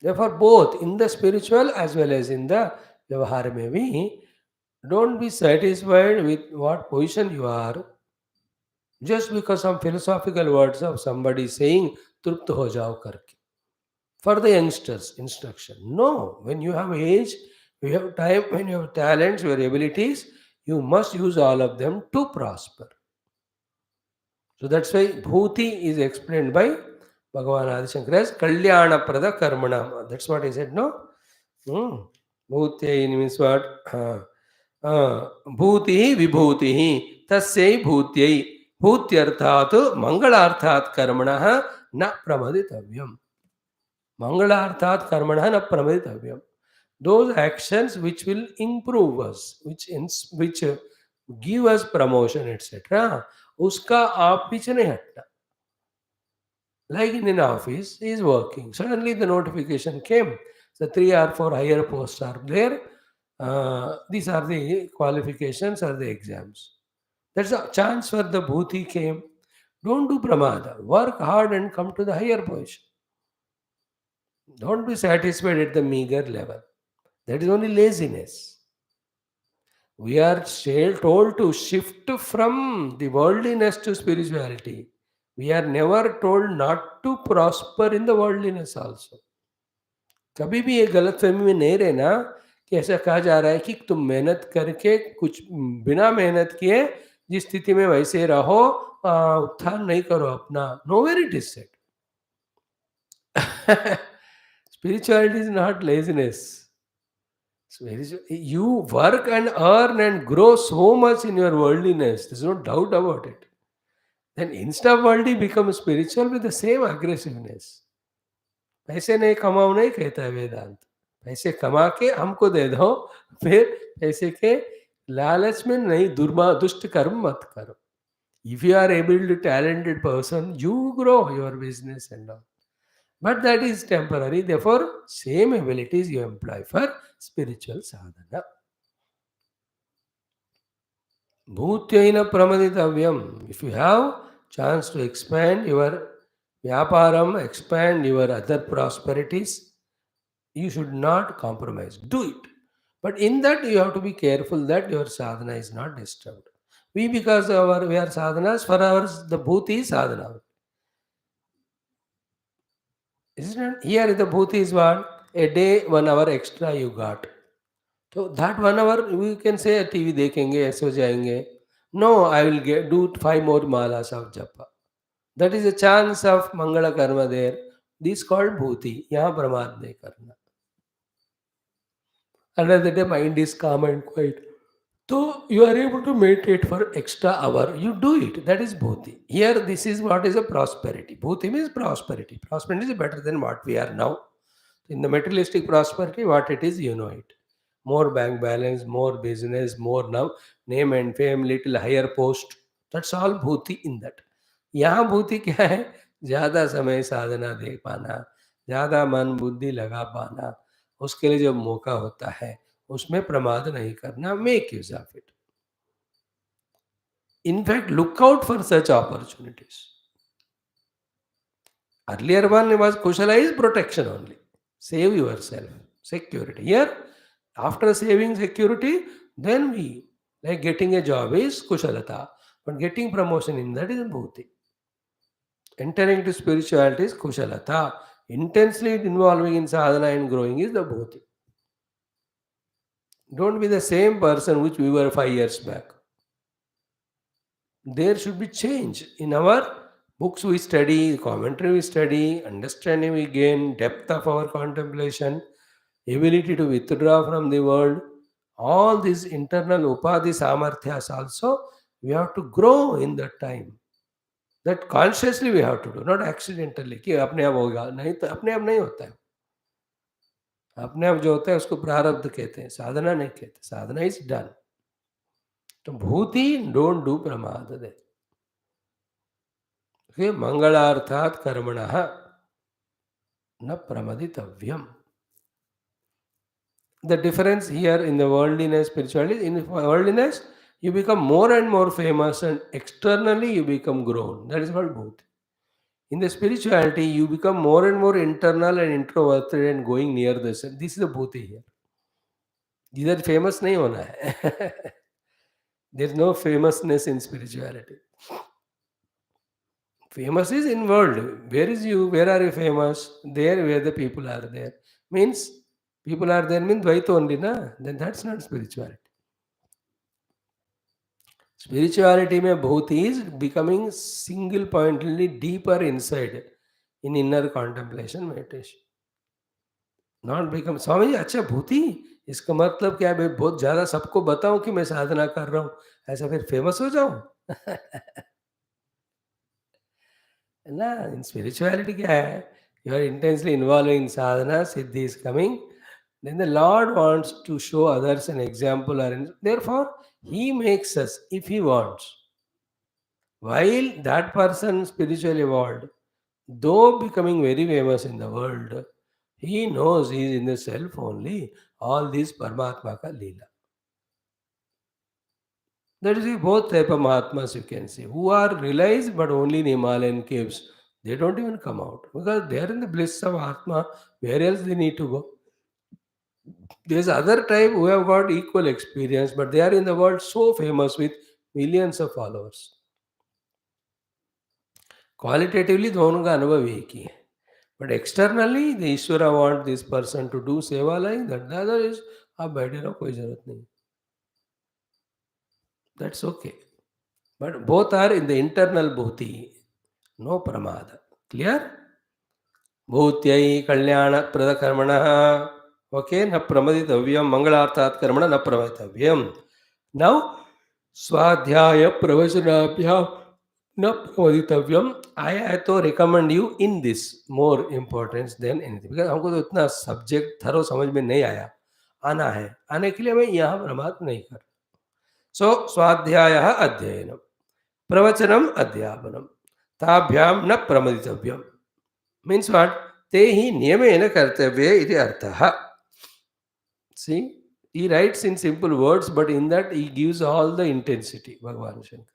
Therefore, both in the spiritual as well as in the vyavahara maybe, don't be satisfied with what position you are just because some philosophical words of somebody saying trupt ho jao karke. For the youngsters, instruction. No, when you have age, you have time, when you have talents, your abilities, you must use all of them to prosper. So that's why Bhuti is explained by Bhagavan Adi Shankara as Kalyana Prada Karmana. That's what he said, no? Bhuti means what? Bhuti Vibhuti Tasyai Bhutyai Bhutyarthat Mangalarthat Karmana Na Pramaditavyam. Mangalarthat Karmana Na Pramaditavyam. Those actions which will improve us, which give us promotion, etc. उसका आप पीछे नहीं हटना. Like in an office, he is working. Suddenly the notification came. The 3 or 4 higher posts are there. These are the qualifications or the exams. That's a chance for the bhuti came. Don't do pramada. Work hard and come to the higher position. Don't be satisfied at the meager level. That is only laziness. We are still told to shift from the worldliness to spirituality. We are never told not to prosper in the worldliness also. कभी भी ये गलतफहमी में नहीं रहना कि ऐसा कहा जा रहा है कि तुम मेहनत करके कुछ बिना मेहनत किए जिस स्थिति में वैसे रहो, उत्थान नहीं करो अपना. No where it is said. Spirituality is not laziness. You work and earn and grow so much in your worldliness. There's no doubt about it. Then instead of worldly, become spiritual with the same aggressiveness. पैसे नहीं कमाओ नहीं कहता है वेदांत. पैसे कमा के हमको दे दो, फिर पैसे के लालच में नहीं दुष्ट कर्म मत करो. If you are able to talented person, you grow your business and all. But that is temporary. Therefore, same abilities you employ for spiritual sadhana. Bhutyaina pramaditavyam. If you have chance to expand your vyaparam, expand your other prosperities, you should not compromise. Do it. But in that you have to be careful that your sadhana is not disturbed. Because we are sadhanas, for ours the bhuti is sadhana. Isn't it? Here the bhuti is what? A day, 1 hour extra you got. So that 1 hour we can say TV देखेंगे, ऐसे जाएंगे. No, I will do 5 more malas of japa. That is a chance of mangala karma there. This called bhuti. यहाँ प्रमाद नहीं करना. Under the day, mind is calm and quiet. So you are able to meditate for extra hour. You do it. That is bhuti. Here, this is what is a prosperity. Bhuti means prosperity. Prosperity is better than what we are now. In the materialistic prosperity, what it is, you know it. More bank balance, more business, more now name and fame, little higher post. That's all bhuti in that. यहाँ भूति क्या है? ज़्यादा समय साधना दे पाना, ज़्यादा मन बुद्धि लगा पाना, उसके लिए जब मौका होता है उसमें प्रमाद नहीं करना. Make use of it. In fact, look out for such opportunities. Earlier one was kushala is protection only. Save yourself. Security. Here, after saving security, then we, like getting a job is kushalata. But getting promotion in that is bhuti. Entering into spirituality is kushalata. Intensely involving in sadhana and growing is the bhuti. Don't be the same person which we were 5 years back. There should be change. In our books we study, commentary we study, understanding we gain, depth of our contemplation, ability to withdraw from the world, all these internal upadhi samarthyas also, we have to grow in that time. That consciously we have to do, not accidentally कि अपने आप होगा. नहीं तो अपने आप नहीं होता है. अपने आप जो होता है उसको प्रारब्ध कहते हैं, साधना नहीं कहते. साधना इज डन. तो भूति डोंट डू प्रमाद दे. मंगलार्थात कर्मणः न प्रमदितव्यम. The difference here in the worldliness, spirituality, in worldliness, you become more and more famous and externally you become grown. That is called bhuti. In the spirituality, you become more and more internal and introverted and going near the sun. This is the bhuti here. इधर famous नहीं होना है. There is no famousness in spirituality. Famous is in world. Where is you? Where are you famous? There where the people are there. Means people are there means Dvaita only, na? Then that's not spirituality. Spirituality में bhuti is becoming single pointedly deeper inside in inner contemplation meditation. Not become Swami ji अच्छा भूति इसका मतलब क्या है? भाई बहुत ज़्यादा सबको बताऊं कि मैं साधना कर रहा हूँ, ऐसा फिर फेमस हो जाऊं? ना, in spirituality क्या है? You are intensely involved in sadhana, siddhi is coming. Then the Lord wants to show others an example, therefore He makes us if He wants. While that person spiritually evolved, though becoming very famous in the world, he knows he is in the self only. All these Paramatma ka Leela. That is both type of Mahatmas you can see, who are realized but only in Himalayan caves. They don't even come out because they are in the bliss of Atma. Where else they need to go? There's other type who have got equal experience, but they are in the world so famous with millions of followers. Qualitatively दोनों का अनुभव एक ही है. But externally, the Ishvara want this person to do seva like that. The other is, आप बैठे रहो कोई जरूरत नहीं. That's okay. But both are in the internal bhuti. No pramada. Clear? Bhutyai kalyana pradakarmana. Okay, na pramaditavyam mangalarthat karmana na pramaditavyam. Now, swadhyaya pravachanabhyam na pramaditavyam. I to recommend you in this more importance than anything. Because हमको तो इतना subject thorough समझ में नहीं आया. आना है. आने के लिए मैं यहाँ प्रमाद नहीं कर. So, स्वाध्यायः अध्ययनम्. प्रवचनम अध्यापनम ताभ्याम न प्रमदितव्यम. Means what? ते ही नियमेन कर्तव्ये इति अर्थः. See, he writes in simple words, but in that he gives all the intensity. Bhagavan Shankara.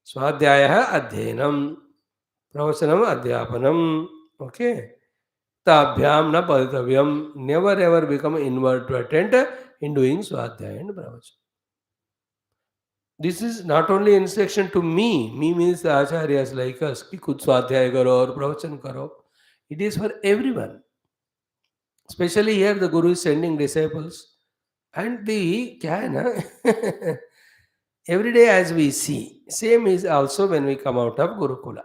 Swadhyayah adhyanam, pravachanam adhyapanam. Okay. Tabhyam na paditavyam. Never ever become inadvertent in doing swadhyaya and pravachan. This is not only instruction to me. Me means the acharyas like us. कि खुद स्वाध्याय करो और प्रवचन करो. It is for everyone. Especially here the Guru is sending disciples. And the क्या है ना every day as we see. Same is also when we come out of Gurukula.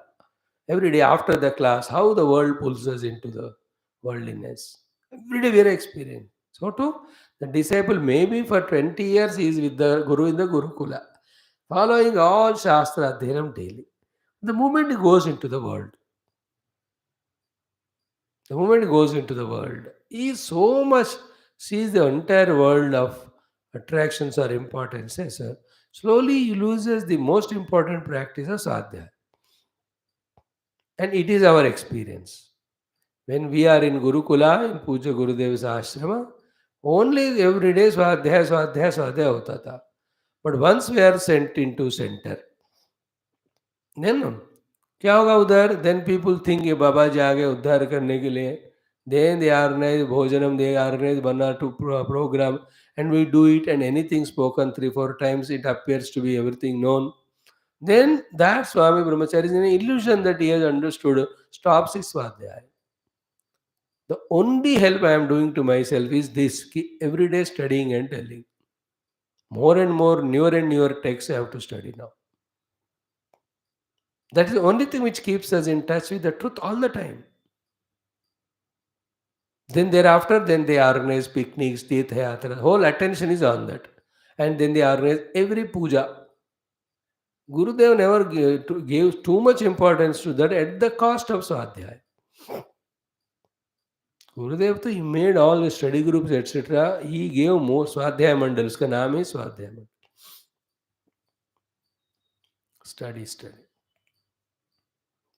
Every day after the class, how the world pulls us into the worldliness. Every day we are experiencing. So too, The disciple maybe for 20 years he is with the Guru in the Gurukula, following all Shastra Adhyanam daily. The moment he goes into the world, he so much sees the entire world of attractions or importances. Slowly he loses the most important practice of Sadhya. And it is our experience. When we are in Gurukula, in Puja Gurudev's ashrama, only every day Swadhyaya, Swadhyaya, Swadhyaya hota tha. But once we are sent into center, then क्या होगा उधर? Then people think ये बाबा जी आ गए उद्धार करने के लिए. Then they organize bhojanam, they organize one or two program, and we do it, and anything spoken 3-4 times, it appears to be everything known. Then that Swami Brahmachari is an illusion that he has understood stops his Swadhyaya. The only help I am doing to myself is this: every day studying and telling. More and more, newer and newer texts I have to study now. That is the only thing which keeps us in touch with the truth all the time. Then thereafter, then they organize picnics, Tirtha Yatra. Whole attention is on that. And then they organize every puja. Gurudev never gave too much importance to that at the cost of Swadhyaya. Gurudev, he made all the study groups, etc. He gave more Swadhyaya Mandals. Ka naam is Swadhyaya Mandal. Study.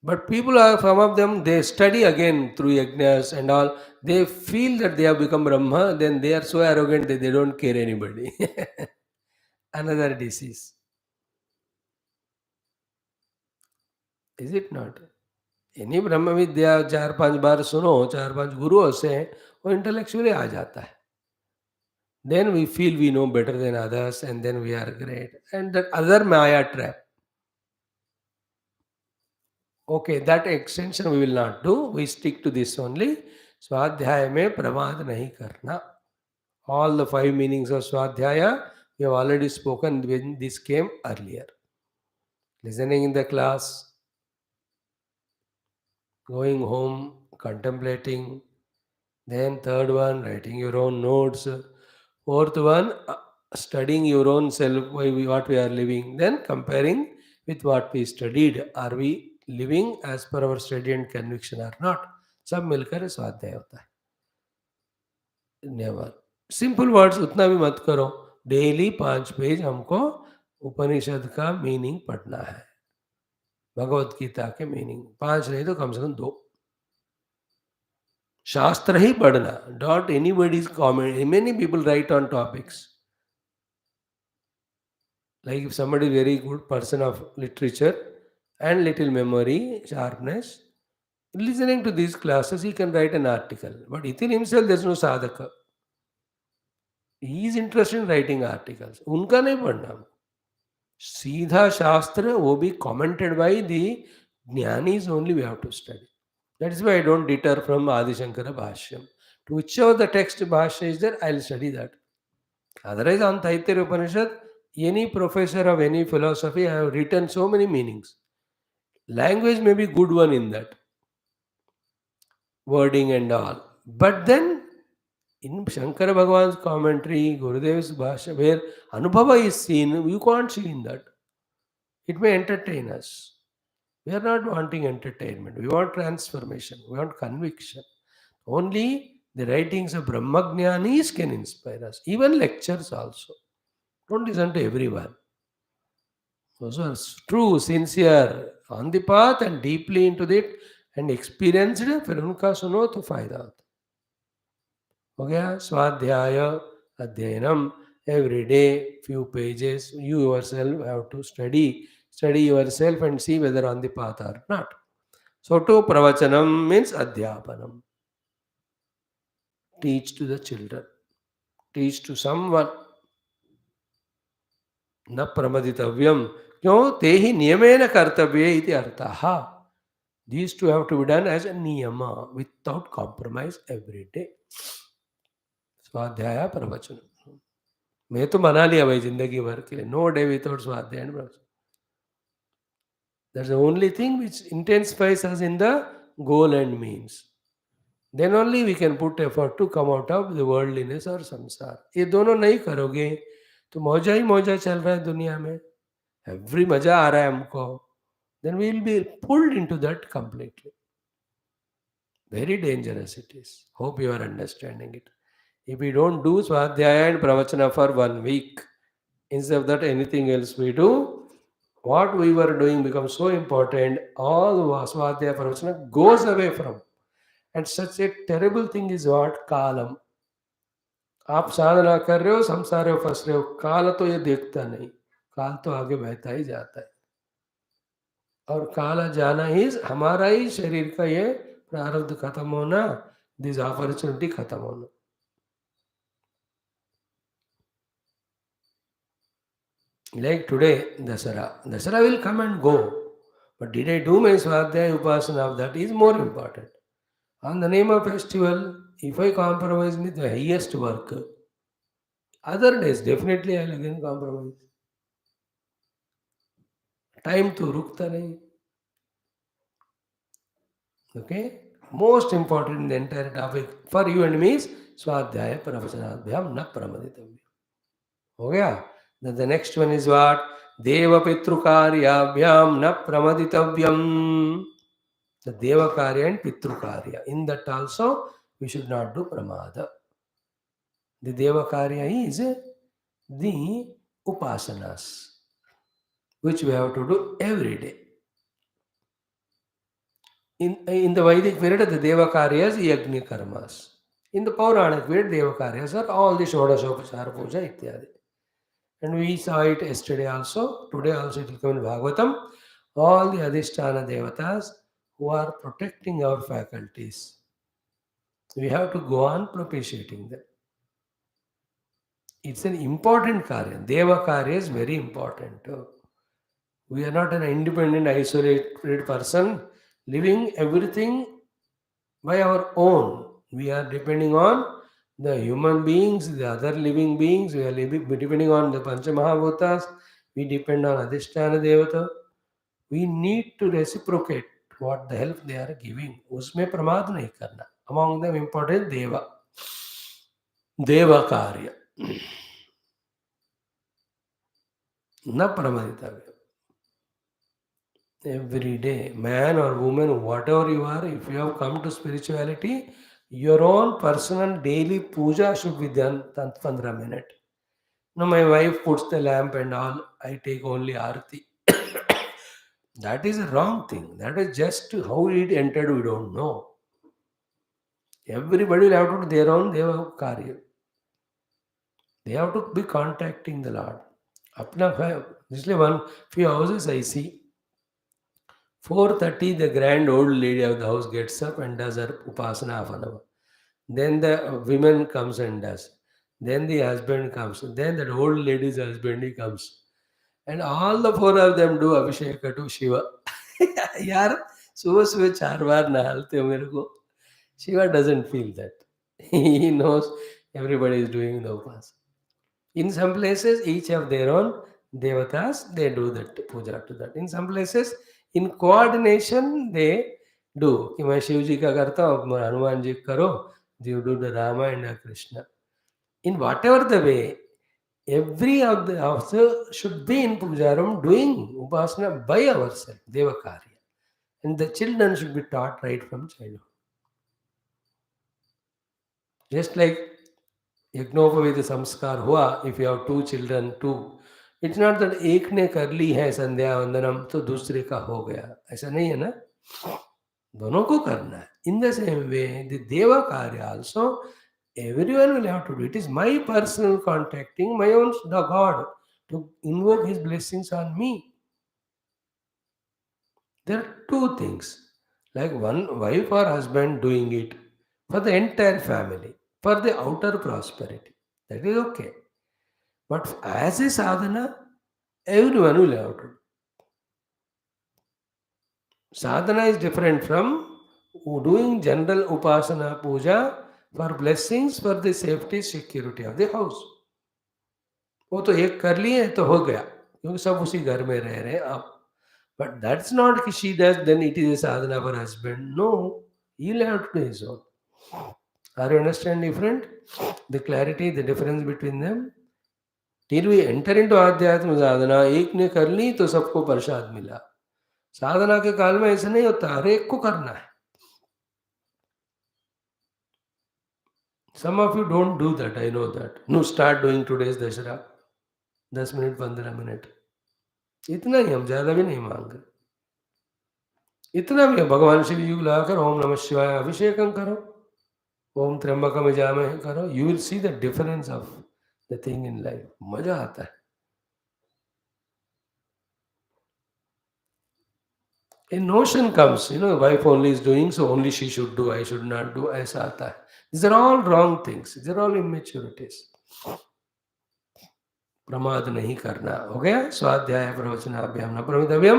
But people are, some of them, they study again through yajnas and all. They feel that they have become Brahma, then they are so arrogant that they don't care anybody. Another disease. Is it not? Any Brahma Vidya 4-5 बार सुनो, 4-5 गुरुओं से, वो intellectually आ जाता है. Then we feel we know better than others, and then we are great. And that other Maya trap. Okay, that extension we will not do. We stick to this only. Swadhyaya mein pramad nahi karna. All the 5 meanings of Swadhyaya, we have already spoken when this came earlier. Listening in the class, going home, contemplating. Then third one, writing your own notes. Fourth one, studying your own self, what we are living. Then comparing with what we studied. Are we living as per our study and conviction or not? सब मिलकर स्वाध्याय होता है. Never. Simple words उतना भी मत करो. Daily 5 page हमको उपनिषद का मीनिंग पढ़ना है. भगवत गीता के मीनिंग 5 नहीं तो कम से कम 2. शास्त्र ही पढ़ना. Not anybody's comment. Many people write on topics. Like if somebody is very good person of literature and little memory, sharpness, listening to these classes, he can write an article. But within himself, there is no sadhaka. He is interested in writing articles. उनका नहीं पढ़ना. सीधा शास्त्र वो भी commented by the jnanis only we have to study. That is why I don't deter from Adi Shankara Bhashyam. To whichever the text Bhashya is there, I will study that. Otherwise, on Taittiriya Upanishad, any professor of any philosophy have written so many meanings. Language may be good one in that. Wording and all. But then, in Shankara Bhagavan's commentary, Gurudev's Bhashya, where Anubhava is seen, you can't see in that. It may entertain us. We are not wanting entertainment. We want transformation. We want conviction. Only the writings of Brahmajnanis can inspire us. Even lectures also. Don't listen to everyone. Those are true, sincere, on the path and deeply into it and experienced, फिर उनका सुनो तो फायदा होता. हो गया. स्वाध्याय अध्ययनम. Every day, few pages. You yourself have to study yourself and see whether on the path or not. So to pravachanam means adhyapanam. Teach to the children. Teach to someone. न प्रमदितव्यम. क्यों? ते ही नियमेन कर्तव्ये इति अर्थः. These two have to be done as a niyama without compromise every day. स्वाध्याय प्रवचन. मैं तो बना लिया भाई जिंदगी भर के लिए. No day without स्वाध्याय and प्रवचन. That's the only thing which intensifies us in the goal and means. Then only we can put effort to come out of the worldliness or samsara. ये दोनों नहीं करोगे तो मौजा ही मौजा चल रहा है दुनिया में, एवरी मजा आ रहा है हमको, then we will be pulled into that completely. Very dangerous it is. Hope you are understanding it. If we don't do Swadhyaya and Pravachana for 1 week, instead of that anything else we do, what we were doing becomes so important, all Swadhyaya Pravachana goes away from. And such a terrible thing is what? Kalam. आप साधना कर रहे हो, संसार में फंस रहे हो, काल तो ये देखता नहीं, काल तो आगे बहता ही जाता है। और काला जाना ही हमारा ही शरीर का ये प्रारब्ध खत्म होना, दिस अपॉर्चुनिटी खत्म होना. Like today, Dasara will come and go. But did I do my Swadhyaya Upasana of that is more important. On the name of festival, if I compromise with the highest work, other days definitely I will again compromise. Time to rukta nahi. Okay? Most important in the entire topic for you and me is Swadhyaya Pravachanadhyam na pramaditavya. हो गया? Then the next one is what? Deva Pitrukaryabhyam na pramaditavyam. The Deva Karya and Pitru Karya. In that also, we should not do Pramada. The Deva Karya is the Upasanas, which we have to do every day. In the Vedic period, the Deva Karyas, Yajna Karmas. In the Pauranic period, Deva Karyas are all the Shodashopachara Puja ityadi. And we saw it yesterday also. Today also it will come in Bhagavatam. All the Adhisthana Devatas who are protecting our faculties. We have to go on propitiating them. It's an important karya. Deva karya is very important. We are not an independent, isolated person living everything by our own. We are depending on the human beings, the other living beings. We are depending on the Panchamahabhutas. We depend on Adhisthana Devata. We need to reciprocate what the help they are giving. उसमें प्रमाद नहीं करना. Among them important Deva. Deva Karya. न प्रमादितव्य. Every day, man or woman, whatever you are, if you have come to spirituality, your own personal daily puja should be done 15 minutes. No, my wife puts the lamp and all, I take only arati. That is a wrong thing. That is just how it entered, we don't know. Everybody will have to do their own Deva Karya. They have to be contacting the Lord. Usually one few houses I see, 4:30 the grand old lady of the house gets up and does her upasana half an hour. Then the women comes and does. Then the husband comes. Then that old lady's husband he comes. And all the four of them do Abhisheka to Shiva. यार सुबह सुबह 4 बार नहालते हो मेरे को. Shiva doesn't feel that. He knows everybody is doing the upasana. In some places, each have their own devatas, they do that puja to that. In some places, in coordination, they do. कि मैं शिव जी का करता हूँ, हनुमान जी करो, you do the Rama and Krishna. In whatever the way, every of the also should be in puja room doing upasana by ourselves, Deva Karya. And the children should be taught right from childhood. Just like यज्ञोपवीत संस्कार हुआ, if you have 2 children 2, it's not that एक ने कर ली है संध्या वंदनम तो दूसरे का हो गया, ऐसा नहीं है ना, दोनों को करना है. In the same way the देवा कार्य also everyone will have to do. It is my personal contacting my own the God to invoke his blessings on me. There are 2 things, like one wife or husband doing it for the entire family, for the outer prosperity. That is okay. But as a sadhana, everyone will have to do. Sadhana is different from doing general upasana puja for blessings for the safety security of the house. वो तो एक कर लिए तो हो गया, क्योंकि सब उसी घर में रह रहे हैं आप. But that's not she does, then it is a sadhana for husband. No, he'll have to do his own. Are you understand different? The clarity, the difference between them. Till we enter into आध्यात्म साधना, एक ने कर ली तो सबको प्रसाद मिला. साधना के काल में ऐसा नहीं होता, हर एक को करना है. Some of you don't do that, I know that. No, start doing today's Dussehra. 10 minute 15 minute, इतना ही, हम ज्यादा भी नहीं मांग रहे. इतना भी भगवान शिव जी को लाकर ओम नमः शिवाय अभिषेकम करो, ओम त्र्यंबकम यजामहे करो. You will see the difference of the thing in life. मजा आता है. A notion comes, wife only is doing, so only she should do, I should not do, ऐसा आता है. These are all wrong things. These are all immaturities. प्रमाद नहीं करना. हो गया. स्वाध्याय प्रवचनाभ्याम न प्रमितव्यम,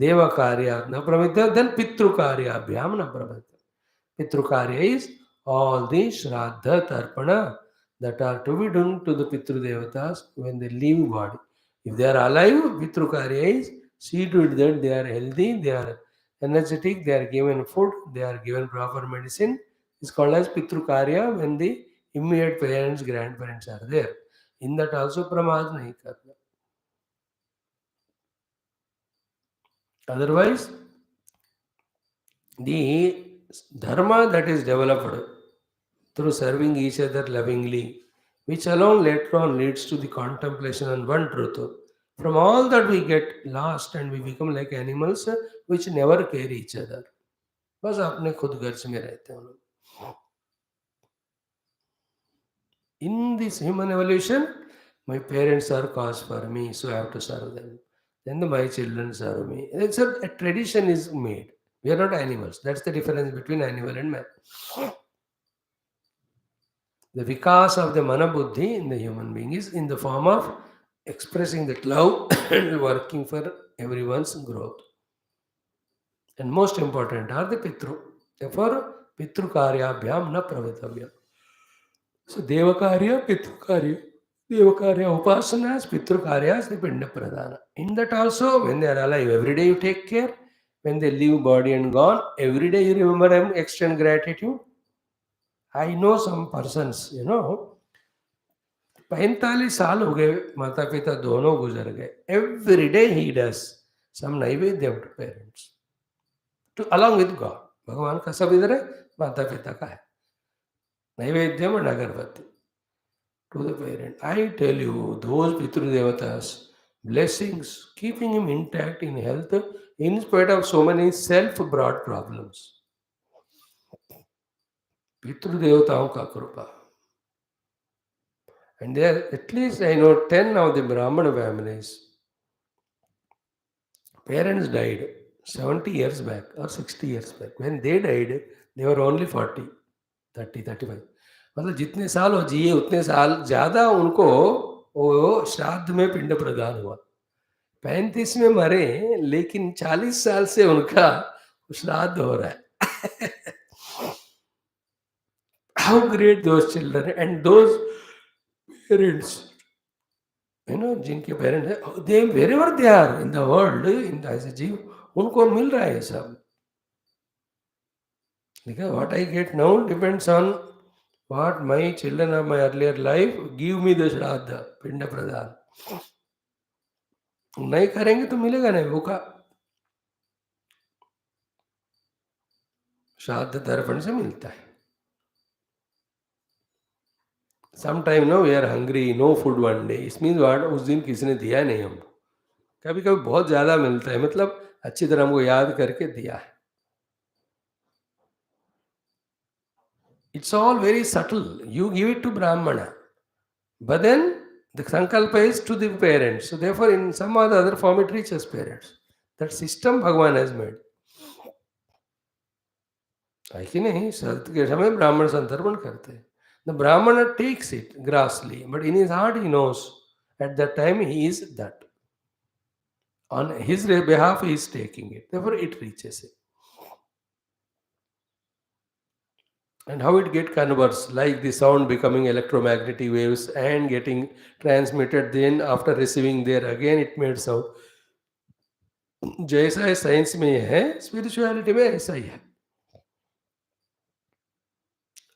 देव कार्यात न प्रमित, देन पितृ कार्याभ्याम न प्रमित. Pitru Karya is all the Shraddha Tarpana that are to be done to the Pitru Devatas when they leave body. If they are alive, Pitru Karya is see to it that they are healthy, they are energetic, they are given food, they are given proper medicine. It's called as Pitru Karya when the immediate parents, grandparents are there. In that also Pramad nahi karna. Otherwise, the dharma that is developed through serving each other lovingly, which alone later on leads to the contemplation on one truth. From all that we get lost and we become like animals which never care each other. बस अपने खुद गर्ज में रहते हैं लोग. In this human evolution, my parents are cause for me, so I have to serve them. Then my children serve me. It's a tradition is made. We are not animals. That's the difference between animal and man. The vikas of the manabuddhi in the human being is in the form of expressing that love and working for everyone's growth. And most important are the pitru. Therefore, pitru karyabhyam na pravitavyam. So, devakarya, pitru karya. Devakarya upasanas, pitru karyas, the pinda pradhana. In that also, when they are alive, every day you take care. When they leave body and gone, every day you remember them, extend gratitude. I know some persons, 45 साल हो गए, माता पिता दोनों गुजर गए. Every day he does some naivedyam to parents, to along with God. भगवान का सब इधर है, माता पिता का है. नैवेद्यम and अगरबत्ती to the parent. I tell you, those Pitrudevatas, blessings, keeping him intact in health in spite of so many self-brought problems. Pitrudevataon ka krupa. And there, at least I know 10 of the Brahmana families. Parents died 70 years back or 60 years back. When they died, they were only 40, 30, 35. मतलब जितने साल वो जिए उतने साल ज़्यादा उनको वो श्राद्ध में पिंड प्रदान हुआ. 35 में मरे, लेकिन 40 साल से उनका श्राद्ध हो रहा है. How great those children and those parents. जिनके पेरेंट्स हैं, they wherever they are in the world, in as a जीव, उनको मिल रहा है ये सब. ठीक है. What I get now depends on what my children of my earlier life give me the shraddha, pind प्रदान. नहीं करेंगे तो मिलेगा नहीं. भूखा श्राद्ध तर्पण से मिलता है. Sometime we are hungry, no food one day. It means what? उस दिन किसी ने दिया नहीं हमको. कभी कभी बहुत ज़्यादा मिलता है, मतलब अच्छी तरह हमको याद करके दिया है. It's all very subtle. You give it to Brahmana, but then the sankalpa is to the parents. So therefore, in some or the other form, it reaches parents. That system Bhagwan has made. है कि नहीं? श्राद्ध के समय ब्राह्मण संतर्पण करते हैं. The Brahmana takes it grossly, but in his heart he knows at that time he is that. On his behalf he is taking it. Therefore it reaches it. And how it get converts, like the sound becoming electromagnetic waves and getting transmitted, then after receiving there again it made sound. जैसा है science में है, spirituality में ऐसा ही है.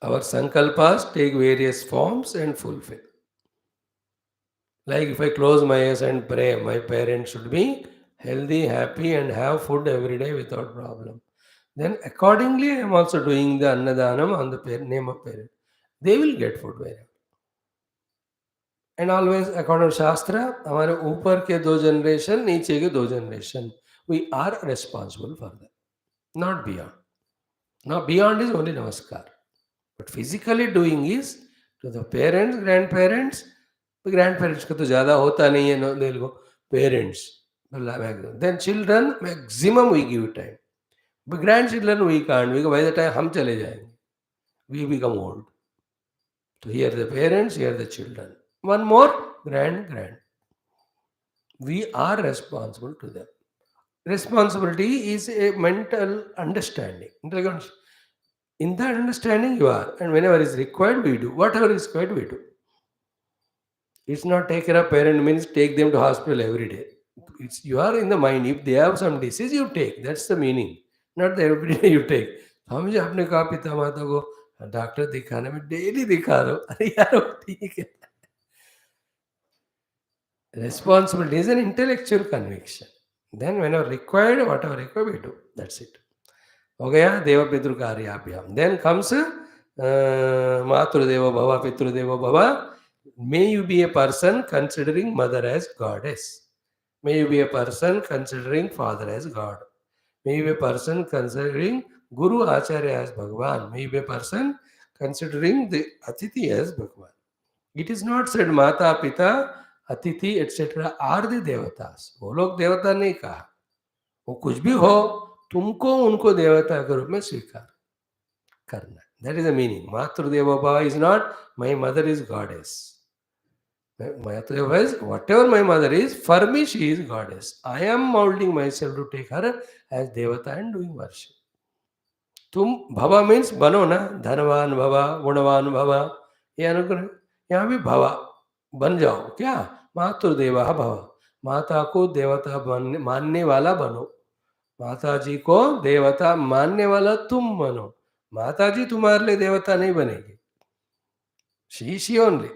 Our sankalpas take various forms and fulfill. Like if I close my eyes and pray, my parents should be healthy, happy, and have food every day without problem. Then accordingly, I am also doing the annadanam on the name of parent. They will get food wherever. And always according to Shastra, हमारे ऊपर के 2 generation, नीचे के 2 generation, we are responsible for that, not beyond. Now beyond is only namaskar. But physically doing is to the parents, grandparents. Grandparents का तो ज़्यादा होता नहीं है, no, they'll go parents. Then children, maximum we give time. But grandchildren we can't, because by the time हम चले जाएंगे, we become old. So here the parents, here the children. One more, grand. We are responsible to them. Responsibility is a mental understanding. In that understanding you are, and whenever is required we do. Whatever is required we do. It's not take care of parent means take them to hospital every day. It's you are in the mind. If they have some disease, you take. That's the meaning. Not that every day you take. हम जो अपने कहा पिता माता को doctor दिखाने में daily दिखा रहे हो, अरे यार वो ठीक है. Responsibility is an intellectual conviction. Then whenever required, whatever required, we do. That's it. हो गया देव पितृ कार्याभ्याम. Then comes मातृदेवो भव पितृदेवो भव. May you be a person considering mother as goddess. May you be a person considering father as God. May you be a person considering Guru Acharya as Bhagavan. May you be a person considering the Atithi as Bhagavan. It is not said Mata, Pita, Atithi, etc. are the Devatas. वो लोग देवता नहीं कहा. वो कुछ भी हो, तुमको उनको देवता के रूप में स्वीकार करना. That is the meaning. Matru Bhava is not my mother is goddess. Matru is whatever my mother is, for me she is goddess. I am molding myself to take her as devata and doing worship. तुम भवा means बनो ना, धनवान भवा, गुणवान भवा, ये अनुग्रह. यहाँ भी भवा बन जाओ. क्या? मातृदेवा भवा. माता को देवता मानने वाला बनो. माता जी को देवता मानने वाला तुम बनो. माता जी तुम्हारे लिए देवता नहीं बनेगी. She only.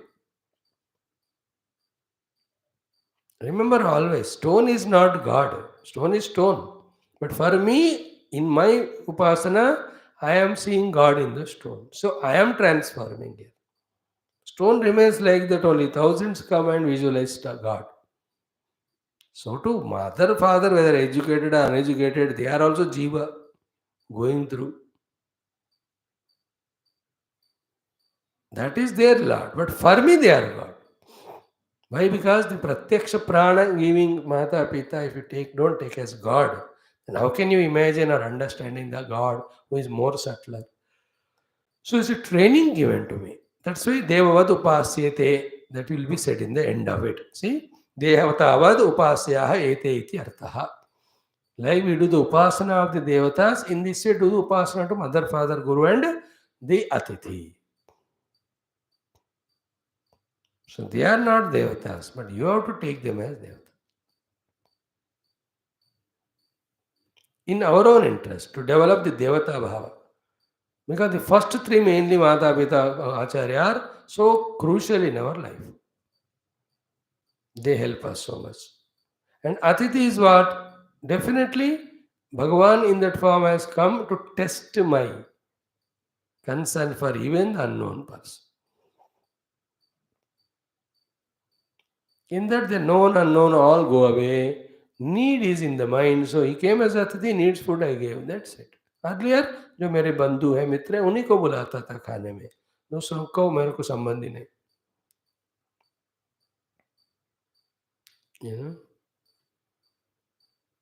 Remember always, stone is not God. Stone is stone. But for me, in my upasana, I am seeing God in the stone. So I am transforming it. Stone remains like that only. Thousands come and visualize God. So too, mother, father, whether educated or uneducated, they are also jiva going through. That is their Lord. But for me, they are God. Why? Because the pratyaksha prana giving Mata Pita, if you don't take as God, then how can you imagine or understanding the God who is more subtler? So it's a training given to me. That's why Devavad Upasyate, that will be said in the end of it. See? Devatavad Upasyaha Ete iti arthaha. Like we do the Upasana of the Devatas, in this way do the Upasana to Mother, Father, Guru and the Atithi. So they are not Devatas, but you have to take them as Devatas. In our own interest, to develop the Devata Bhava. Because the first three, mainly Mata, Pita, Acharya, are so crucial in our life. They help us so much. And Atithi is what? Definitely, Bhagavan in that form has come to test my concern for even the unknown person. In that the known, unknown all go away. Need is in the mind. So he came as Atithi, needs food I gave. That's it. Earlier, जो मेरे बंधु है मित्र है उन्हीं को बुलाता था खाने में. दूसरों को मेरे को संबंध ही नहीं. You know?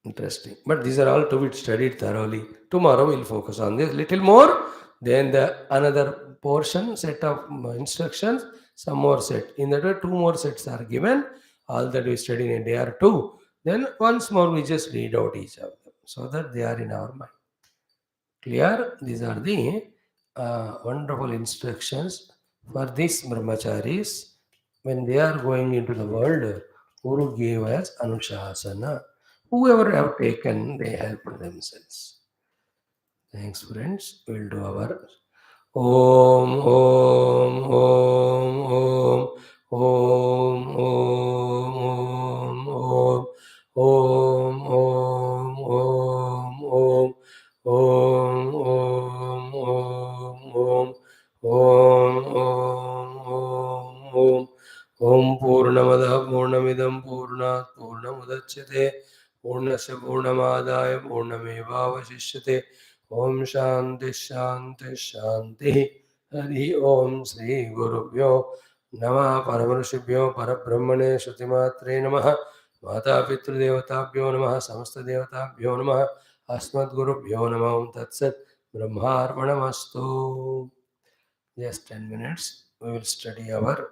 Interesting. But these are all to be studied thoroughly. Tomorrow we'll focus on this little more. Then the another portion, set of instructions, some more set. In that way, 2 more sets are given. All that we study in a day or 2. Then once more we just read out each of them so that they are in our mind. Clear? These are the wonderful instructions for these brahmacharis when they are going into the world. Guru gave us Anushasana. Whoever have taken, they help themselves. Thanks, friends. We'll do our ॐ ॐ ॐ ॐ ॐ ॐ ॐ ॐ ॐ ॐ ॐ ॐ पूर्णमदः पूर्णमिदं पूर्णात् पूर्णमुदच्यते पूर्णस्य पूर्णमादाय पूर्णमेवावशिष्यते ॐ शान्ति शान्ति शान्तिः हरि ओम श्री गुरुभ्यो नमः परमऋषिभ्यो परब्रह्मणे श्रुतिमात्रे नमः माता पितृदेवताभ्यो नमः समस्त देवताभ्यो नमः अस्मद्गुरुभ्यो नमः तत्सत् ब्रह्मार्पणमस्तु. Just 10 minutes we will study our